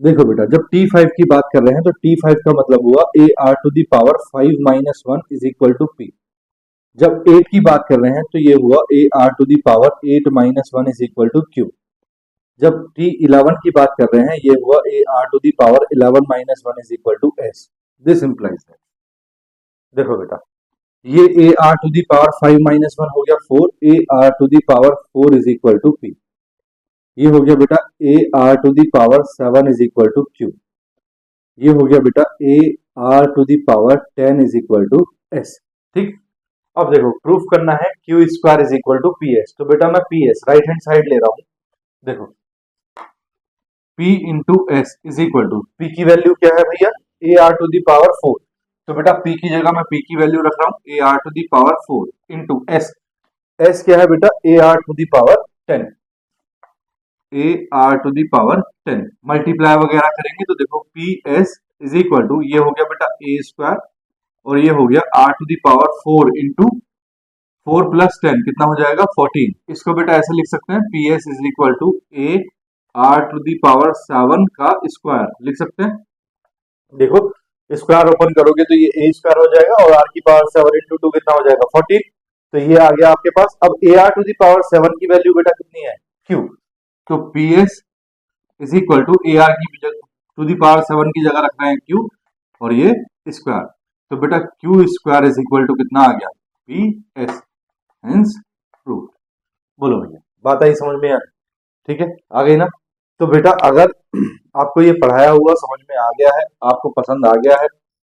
देखो बेटा जब T5 की बात कर रहे हैं तो T5 का मतलब हुआ a r to the power 5 minus 1 is equal to P। जब 8 की बात कर रहे हैं तो ये हुआ a r to the power 8 minus 1 is equal to Q। जब T11 की बात कर रहे हैं ये हुआ a r to the power 11 minus 1 is equal to S। This implies that, देखो बेटा ये a r to the power 5 minus 1 हो गया 4, a r to the power 4 is equal to P। ये हो गया बेटा a r to the power 7 is equal to Q। ये हो गया बेटा a r to the power 10 is equal to S। ठीक, अब देखो प्रूफ करना है Q square is equal to p s. तो बेटा मैं p s right hand side ले रहा हूं। देखो P into s is equal to, P की वैल्यू क्या है भैया a r to the power 4, तो बेटा P की जगह मैं P की वैल्यू रख रहा हूं a r to the power 4 into S। S क्या है बेटा a r to the power 10, a r to the power 10 multiply वगैरह करेंगे तो देखो p s is equal to, ये हो गया बेटा a स्क्वायर और ये हो गया r to the power 4 into 4 plus 10 कितना हो जाएगा 14। इसको बेटा ऐसे लिख सकते हैं p s is equal to a r to the power 7 का स्क्वायर लिख सकते हैं। देखो स्क्वायर ओपन करोगे तो ये a स्क्वायर हो जाएगा और r की पावर 7 इंटू 2 कितना हो जाएगा 14, तो ये आ गया आपके पास। अब a r to the power 7 की वैल्यू बेटा कितनी है q, तो p s is equal to a r की टू द पावर 7 की जगह रख रहे हैं q और ये स्क्वायर, तो बेटा q square is equal to कितना आ गया पी एस हेंस प्रूव्ड। बोलो भैया, बात आई समझ में? यार ठीक है, आ गई ना? तो बेटा अगर आपको ये पढ़ाया हुआ समझ में आ गया है, आपको पसंद आ गया है,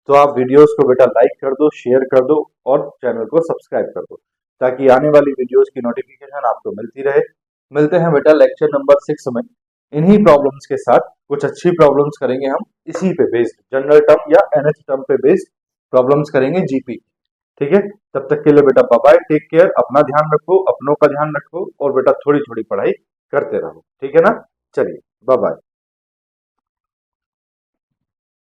तो आप वीडियोस को बेटा लाइक कर दो, शेयर कर दो और चैनल को सब्सक्राइब कर दो, ताकि आने वाली वीडियोस की नोटिफिकेशन आपको मिलती रहे। मिलते हैं बेटा लेक्चर नंबर 6 में। इन्हीं प्रॉब्लम्स के साथ कुछ अच्छी प्रॉब्लम्स करेंगे हम, इसी पे बेस्ड जनरल टर्म या एनएच टर्म पे बेस्ड प्रॉब्लम्स करेंगे जीपी। ठीक है, तब तक के लिए बेटा बाय बाय, टेक केयर, अपना ध्यान रखो, अपनों का ध्यान रखो और बेटा थोड़ी थोड़ी पढ़ाई करते रहो। ठीक है ना? चलिए बाय बाय।